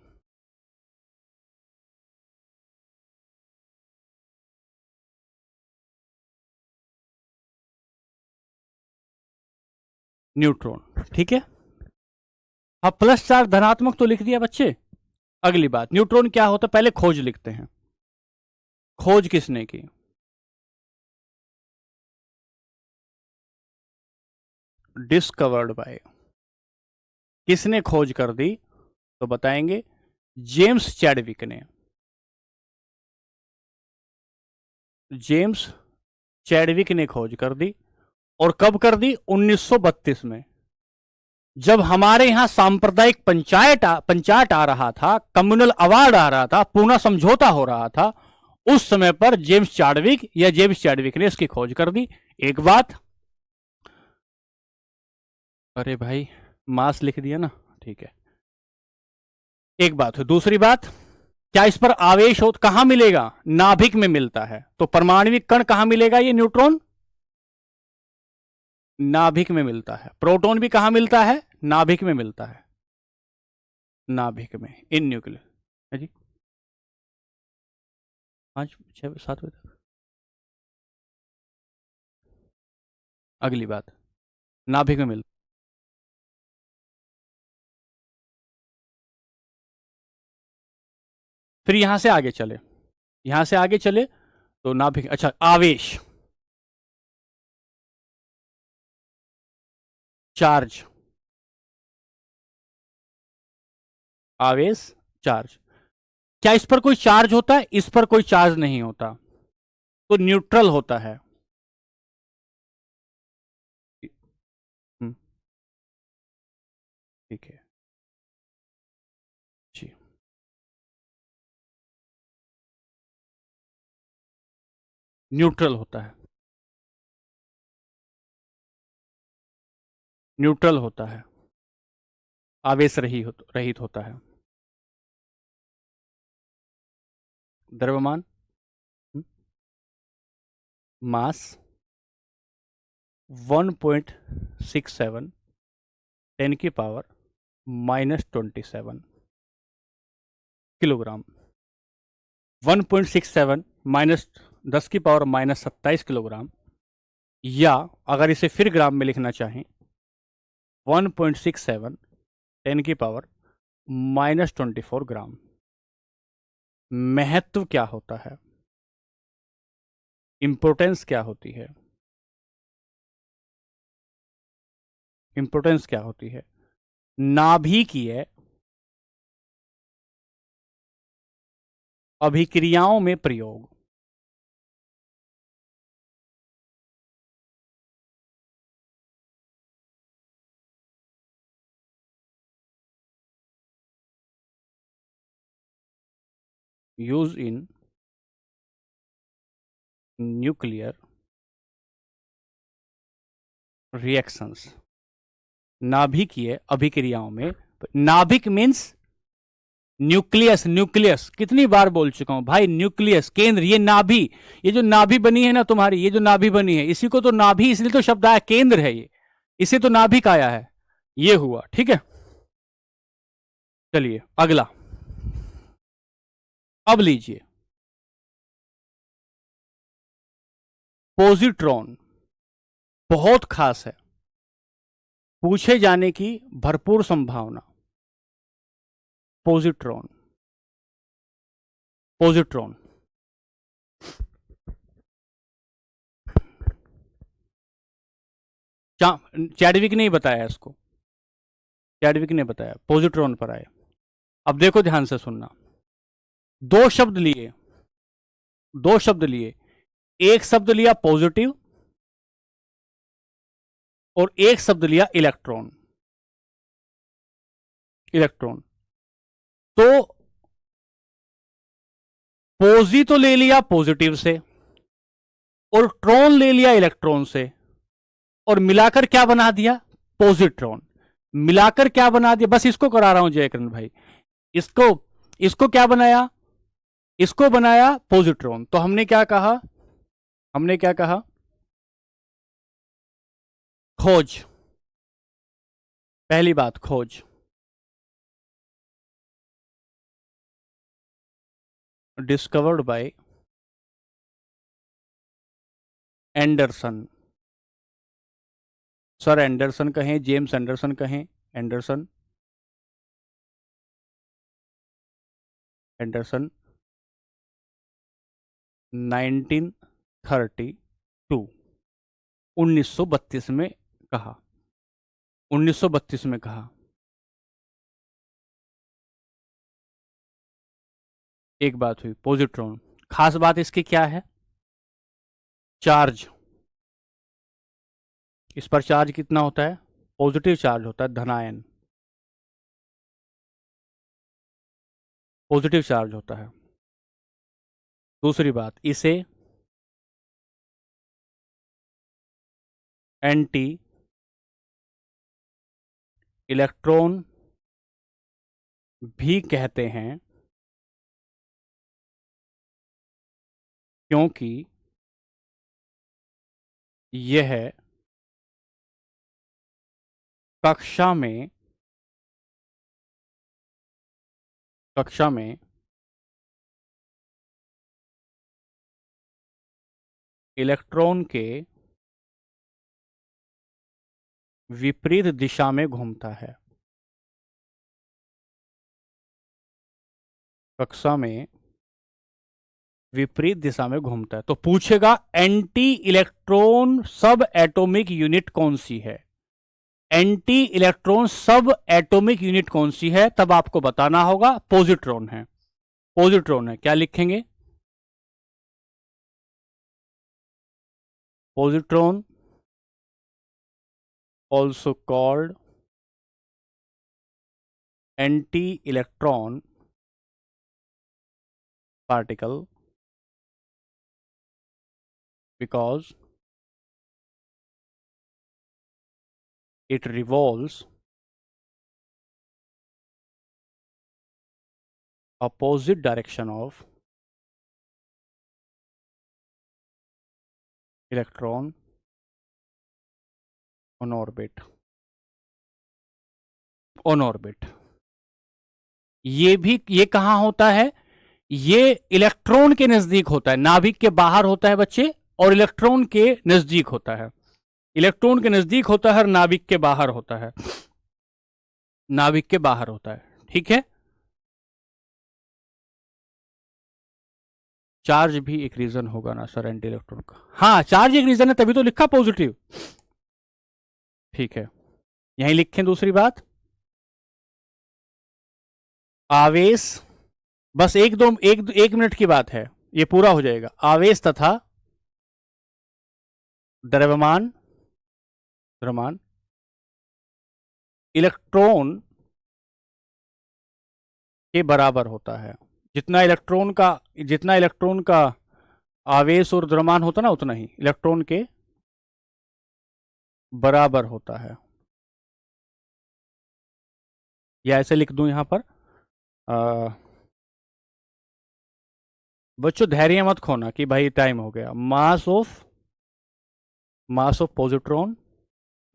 न्यूट्रॉन, ठीक है। अब प्लस चार्ज धनात्मक तो लिख दिया बच्चे। अगली बात, न्यूट्रॉन क्या होता है पहले खोज लिखते हैं। खोज किसने की? डिस्कवर्ड बाय, किसने खोज कर दी? तो बताएंगे, जेम्स चैडविक ने। जेम्स चैडविक ने खोज कर दी। और कब कर दी? 1932 में, जब हमारे यहां सांप्रदायिक पंचायत आ रहा था, कम्युनल अवार्ड आ रहा था, पूना समझौता हो रहा था, उस समय पर जेम्स चैडविक ने इसकी खोज कर दी। एक बात, अरे भाई मास लिख दिया ना, ठीक है। एक बात है। दूसरी बात, क्या इस पर आवेश हो कहां मिलेगा? नाभिक में मिलता है। तो परमाणविक कण कहां मिलेगा? ये न्यूट्रॉन नाभिक में मिलता है। प्रोटॉन भी कहां मिलता है? नाभिक में मिलता है, नाभिक में, इन न्यूक्लियस है जी। 5 6 7 बजे तक। अगली बात, नाभिक में मिलता। फिर यहां से आगे चले, यहां से आगे चले तो नाभिक, अच्छा, आवेश, चार्ज, आवेश, चार्ज। क्या इस पर कोई चार्ज होता है? इस पर कोई चार्ज नहीं होता, तो न्यूट्रल होता है। हम्म, ठीक है जी। न्यूट्रल होता है, न्यूट्रल होता है, आवेश रहित होता है। द्रव्यमान, मास 1.67 10⁻⁻27 किलोग्राम। 1.67 -10⁻⁻27 किलोग्राम, या अगर इसे फिर ग्राम में लिखना चाहें, 1.67 10⁻⁻24 ग्राम। महत्व क्या होता है? इंपोर्टेंस क्या होती है? इंपोर्टेंस क्या होती है? नाभिकीय अभिक्रियाओं में प्रयोग। यूज इन न्यूक्लियर रिएक्शंस, नाभिकीय अभिक्रियाओं में। नाभिक मीन्स न्यूक्लियस, न्यूक्लियस कितनी बार बोल चुका हूं भाई, न्यूक्लियस केंद्र, ये नाभि, ये जो नाभि बनी है ना तुम्हारी, ये जो नाभि बनी है इसी को तो नाभि, इसलिए तो शब्द आया, केंद्र है ये, इसे तो नाभिक आया है, ये हुआ। ठीक है, चलिए अगला, अब लीजिए पॉजिट्रॉन, बहुत खास है, पूछे जाने की भरपूर संभावना। पॉजिट्रॉन, पॉजिट्रॉन चैडविक ने बताया इसको, चैडविक ने बताया, पॉजिट्रॉन पर आए। अब देखो ध्यान से सुनना, दो शब्द लिए, दो शब्द लिए, एक शब्द लिया पॉजिटिव और एक शब्द लिया इलेक्ट्रॉन, इलेक्ट्रॉन। तो पोजी तो ले लिया पॉजिटिव से और ट्रॉन ले लिया इलेक्ट्रॉन से, और मिलाकर क्या बना दिया, पॉजिट्रॉन। मिलाकर क्या बना दिया, बस इसको करा रहा हूं जयकरण भाई, इसको, इसको क्या बनाया, इसको बनाया पॉजिट्रॉन। तो हमने क्या कहा, हमने क्या कहा, खोज, पहली बात खोज, discovered by Anderson. Sir Anderson कहें, जेम्स एंडरसन कहें, एंडरसन, एंडरसन 1932, 1932 में कहा, 1932 में कहा। एक बात हुई पॉजिट्रॉन, खास बात इसकी क्या है, चार्ज, इस पर चार्ज कितना होता है, पॉजिटिव चार्ज होता है, धनायन, पॉजिटिव चार्ज होता है। दूसरी बात, इसे एंटी इलेक्ट्रॉन भी कहते हैं, क्योंकि यह कक्षा में, कक्षा में इलेक्ट्रॉन के विपरीत दिशा में घूमता है, कक्षा में विपरीत दिशा में घूमता है। तो पूछेगा एंटी इलेक्ट्रॉन सब एटॉमिक यूनिट कौन सी है, एंटी इलेक्ट्रॉन सब एटॉमिक यूनिट कौन सी है, तब आपको बताना होगा पॉजिट्रॉन है, पॉजिट्रॉन है। क्या लिखेंगे, positron also called anti-electron particle because it revolves opposite direction of electron on orbit, on orbit। ये भी, ये कहां होता है, ये इलेक्ट्रॉन के नजदीक होता है, नाभिक के बाहर होता है बच्चे, और इलेक्ट्रॉन के नजदीक होता है, इलेक्ट्रॉन के नजदीक होता है और नाभिक के बाहर होता है, नाभिक के बाहर होता है। ठीक है, चार्ज भी एक रीजन होगा ना सर एंटी इलेक्ट्रॉन का, हाँ चार्ज एक रीजन है, तभी तो लिखा पॉजिटिव। ठीक है, यहीं लिखें दूसरी बात, आवेश बस एक मिनट की बात है, ये पूरा हो जाएगा। आवेश तथा द्रव्यमान द्रव्यमान इलेक्ट्रॉन के बराबर होता है। जितना इलेक्ट्रॉन का आवेश और द्रव्यमान होता ना, उतना ही इलेक्ट्रॉन के बराबर होता है। या ऐसे लिख दूं यहां पर, बच्चों धैर्य मत खोना कि भाई टाइम हो गया। Mass of positron,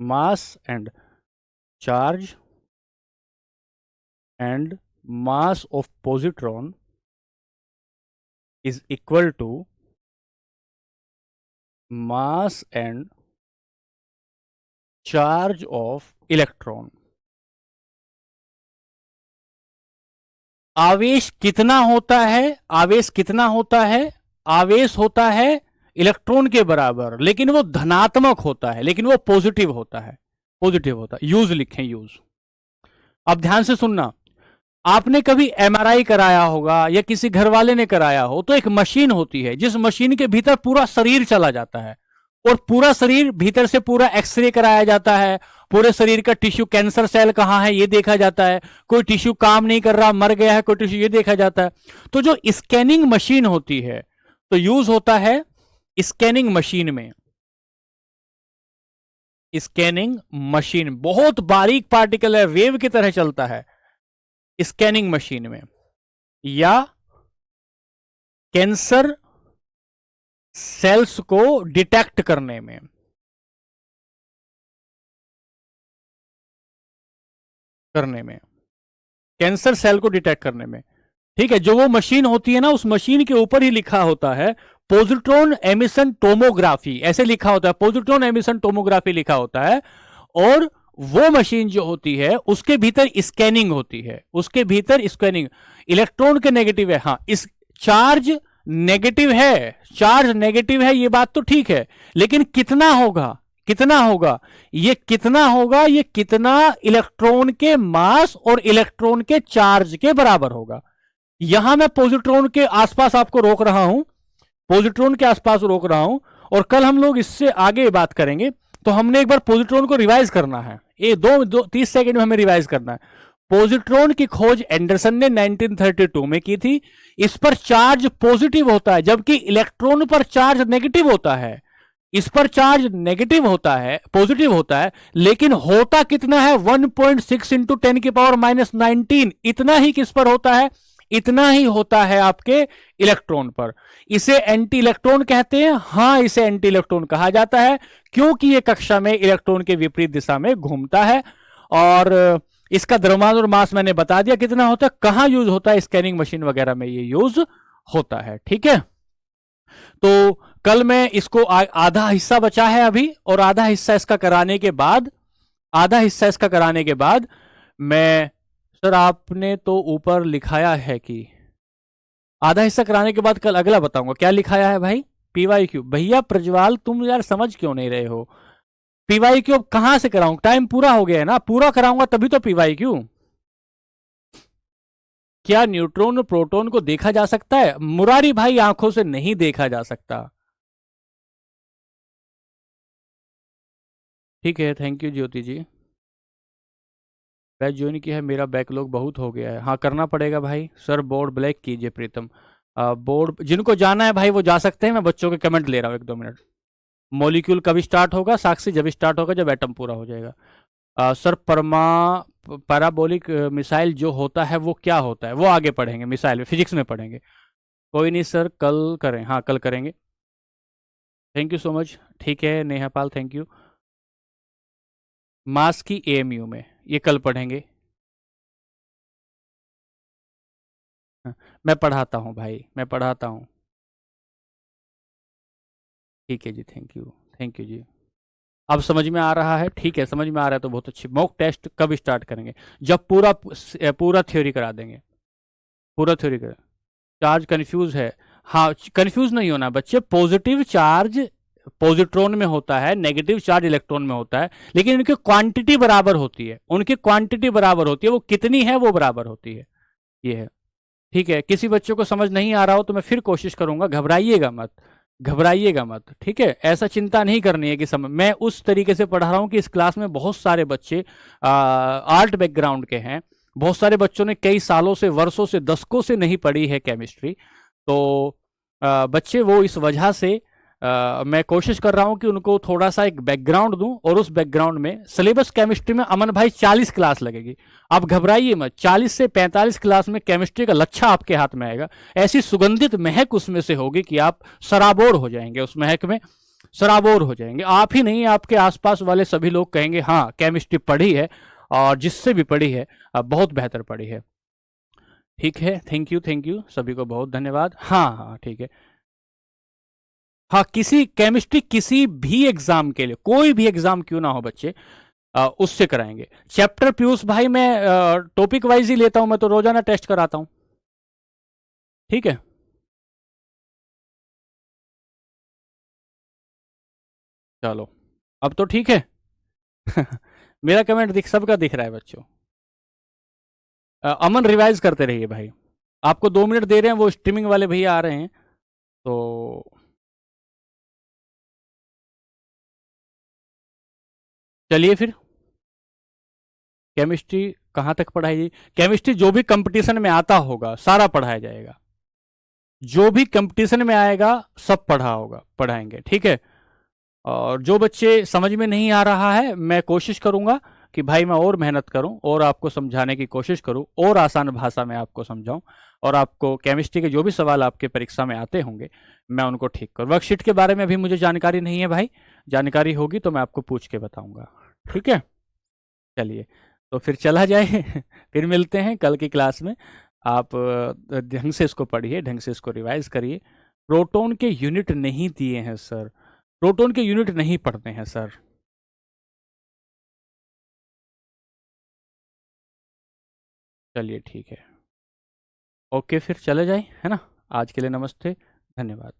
mass and charge and mass of positron is equal to mass and charge of electron। आवेश कितना होता है? आवेश होता है इलेक्ट्रॉन के बराबर, लेकिन वो धनात्मक होता है, लेकिन वो पॉजिटिव होता है। यूज लिखें, यूज। अब ध्यान से सुनना, आपने कभी एमआरआई कराया होगा या किसी घर वाले ने कराया हो, तो एक मशीन होती है जिस मशीन के भीतर पूरा शरीर चला जाता है, और पूरा शरीर भीतर से पूरा एक्सरे कराया जाता है, पूरे शरीर का टिश्यू, कैंसर सेल कहां है ये देखा जाता है, कोई टिश्यू काम नहीं कर रहा, मर गया है कोई टिश्यू, ये देखा जाता है। तो जो स्कैनिंग मशीन होती है, तो यूज होता है स्कैनिंग मशीन में। स्कैनिंग मशीन बहुत बारीक पार्टिकल है, वेव की तरह चलता है स्कैनिंग मशीन में, या कैंसर सेल्स को डिटेक्ट करने में। कैंसर सेल को डिटेक्ट करने में, ठीक है। जो वो मशीन होती है ना, उस मशीन के ऊपर ही लिखा होता है पॉजिट्रॉन एमिशन टोमोग्राफी, ऐसे लिखा होता है, पॉजिट्रॉन एमिशन टोमोग्राफी लिखा होता है। और वो मशीन जो होती है उसके भीतर स्कैनिंग होती है, उसके भीतर स्कैनिंग। इलेक्ट्रॉन के नेगेटिव है, हाँ, इस चार्ज नेगेटिव है, ये बात तो ठीक है, लेकिन कितना होगा ये कितना इलेक्ट्रॉन के मास और इलेक्ट्रॉन के चार्ज के बराबर होगा। यहां मैं पॉजिट्रॉन के आसपास आपको रोक रहा हूं, और कल हम लोग इससे आगे बात करेंगे। तो हमने एक बार पॉजिट्रॉन को रिवाइज करना है, ये 30 सेकंड में हमें रिवाइज करना है। पॉजिट्रॉन की खोज एंडरसन ने 1932 में की थी। इस पर चार्ज पॉजिटिव होता है, जबकि इलेक्ट्रॉन पर चार्ज नेगेटिव होता है। इस पर चार्ज नेगेटिव होता है, पॉजिटिव होता है, लेकिन होता कितना है? 1.6 इंटू 10⁻⁹ इतना ही किस पर होता है? इतना ही होता है आपके इलेक्ट्रॉन पर। इसे एंटी इलेक्ट्रॉन कहते हैं। हां, इसे एंटी इलेक्ट्रॉन कहा जाता है क्योंकि यह कक्षा में इलेक्ट्रॉन के विपरीत दिशा में घूमता है। और इसका द्रव्यमान और मास मैंने बता दिया कितना होता है, कहां यूज होता है, स्कैनिंग मशीन वगैरह में ये यूज होता है, ठीक है। तो कल मैं इसको आधा हिस्सा बचा है अभी, और आधा हिस्सा इसका कराने के बाद मैं, सर आपने तो ऊपर लिखाया है कि आधा हिस्सा कराने के बाद कल अगला बताऊंगा। क्या लिखाया है भाई? पीवाईक्यू। भैया प्रज्वाल, तुम यार समझ क्यों नहीं रहे हो? पीवाईक्यू अब कहां से कराऊं? टाइम पूरा हो गया है ना, पूरा कराऊंगा तभी तो पीवाईक्यू। क्या न्यूट्रॉन और प्रोटॉन को देखा जा सकता है? मुरारी भाई, आंखों से नहीं देखा जा सकता। ठीक है, thank you Jyoti ji. Batch join किया है, मेरा बैकलॉग बहुत हो गया है। हाँ, करना पड़ेगा भाई। सर बोर्ड ब्लैक कीजिए प्रीतम। बोर्ड जिनको जाना है भाई वो जा सकते हैं, मैं बच्चों के कमेंट ले रहा हूँ 1-2 मिनट। मॉलिक्यूल कभी स्टार्ट होगा साक्षी? जब स्टार्ट होगा जब एटम पूरा हो जाएगा। सर पैराबोलिक मिसाइल जो होता है वो क्या होता है? वो आगे पढ़ेंगे, मिसाइल फिजिक्स में पढ़ेंगे। कोई नहीं सर, कल करें। हाँ, कल करेंगे। Thank you so much. ठीक है नेहापाल, थैंक यू। मास की एएमयू में, ये कल पढ़ेंगे। मैं पढ़ाता हूँ भाई, मैं पढ़ाता हूँ। ठीक है जी, थैंक यू जी। अब समझ में आ रहा है? ठीक है, समझ में आ रहा है तो बहुत अच्छी। मॉक टेस्ट कब स्टार्ट करेंगे? जब पूरा थ्योरी करा देंगे, पूरा थ्योरी करा। चार्ज कंफ्यूज है? हाँ, कंफ्यूज नहीं होना बच्चे। पॉजिटिव चार्ज पॉजिट्रॉन में होता है, नेगेटिव चार्ज इलेक्ट्रॉन में होता है, लेकिन उनकी क्वांटिटी बराबर होती है। वो कितनी है वो बराबर होती है, ये है। ठीक है, किसी बच्चों को समझ नहीं आ रहा हो तो मैं फिर कोशिश करूंगा, घबराइएगा मत, घबराइएगा मत, ठीक है। ऐसा चिंता नहीं करनी है कि समझ, मैं उस तरीके से पढ़ा रहा हूँ कि इस क्लास में बहुत सारे बच्चे आर्ट बैकग्राउंड के हैं, बहुत सारे बच्चों ने कई सालों से, वर्षों से, दशकों से नहीं पढ़ी है केमिस्ट्री। तो बच्चे वो इस वजह से मैं कोशिश कर रहा हूं कि उनको थोड़ा सा एक बैकग्राउंड दूं, और उस बैकग्राउंड में सिलेबस केमिस्ट्री में अमन भाई 40 क्लास लगेगी। आप घबराइए मत, 40 से 45 क्लास में केमिस्ट्री का लच्छा आपके हाथ में आएगा, ऐसी सुगंधित महक उसमें से होगी कि आप सराबोर हो जाएंगे, उस महक में सराबोर हो जाएंगे। आप ही नहीं, आपके आसपास वाले सभी लोग कहेंगे हाँ केमिस्ट्री पढ़ी है, और जिससे भी पढ़ी है बहुत बेहतर पढ़ी है। ठीक है, थैंक यू सभी को, बहुत धन्यवाद। हाँ हाँ ठीक है। हाँ, किसी केमिस्ट्री किसी भी एग्जाम के लिए, कोई भी एग्जाम क्यों ना हो बच्चे, उससे कराएंगे। चैप्टर पीयूष भाई मैं टॉपिक वाइज ही लेता हूं, मैं तो रोजाना टेस्ट कराता हूं, ठीक है। चलो, अब तो ठीक है। मेरा कमेंट दिख, सबका दिख रहा है बच्चों। अमन रिवाइज करते रहिए भाई, आपको 2 मिनट दे रहे हैं, वो स्ट्रीमिंग वाले भैया आ रहे हैं, तो चलिए फिर। केमिस्ट्री कहाँ तक पढ़ाई जाएगी? केमिस्ट्री जो भी कंपटीशन में आता होगा सारा पढ़ाया जाएगा, जो भी कंपटीशन में आएगा सब पढ़ा होगा, पढ़ाएंगे, ठीक है। और जो बच्चे समझ में नहीं आ रहा है, मैं कोशिश करूंगा कि भाई मैं और मेहनत करूं, और आपको समझाने की कोशिश करूं, और आसान भाषा में आपको समझाऊं, और आपको केमिस्ट्री के जो भी सवाल आपके परीक्षा में आते होंगे मैं उनको ठीक करूँ। वर्कशीट के बारे में अभी मुझे जानकारी नहीं है भाई, जानकारी होगी तो मैं आपको पूछ के बताऊंगा, ठीक है। चलिए, तो फिर चला जाए। फिर मिलते हैं कल की क्लास में। आप ढंग से इसको पढ़िए, ढंग से इसको रिवाइज करिए। प्रोटॉन के यूनिट नहीं दिए हैं सर, प्रोटॉन के यूनिट नहीं पढ़ते हैं सर। चलिए ठीक है, ओके फिर चले जाए, है ना। आज के लिए नमस्ते, धन्यवाद।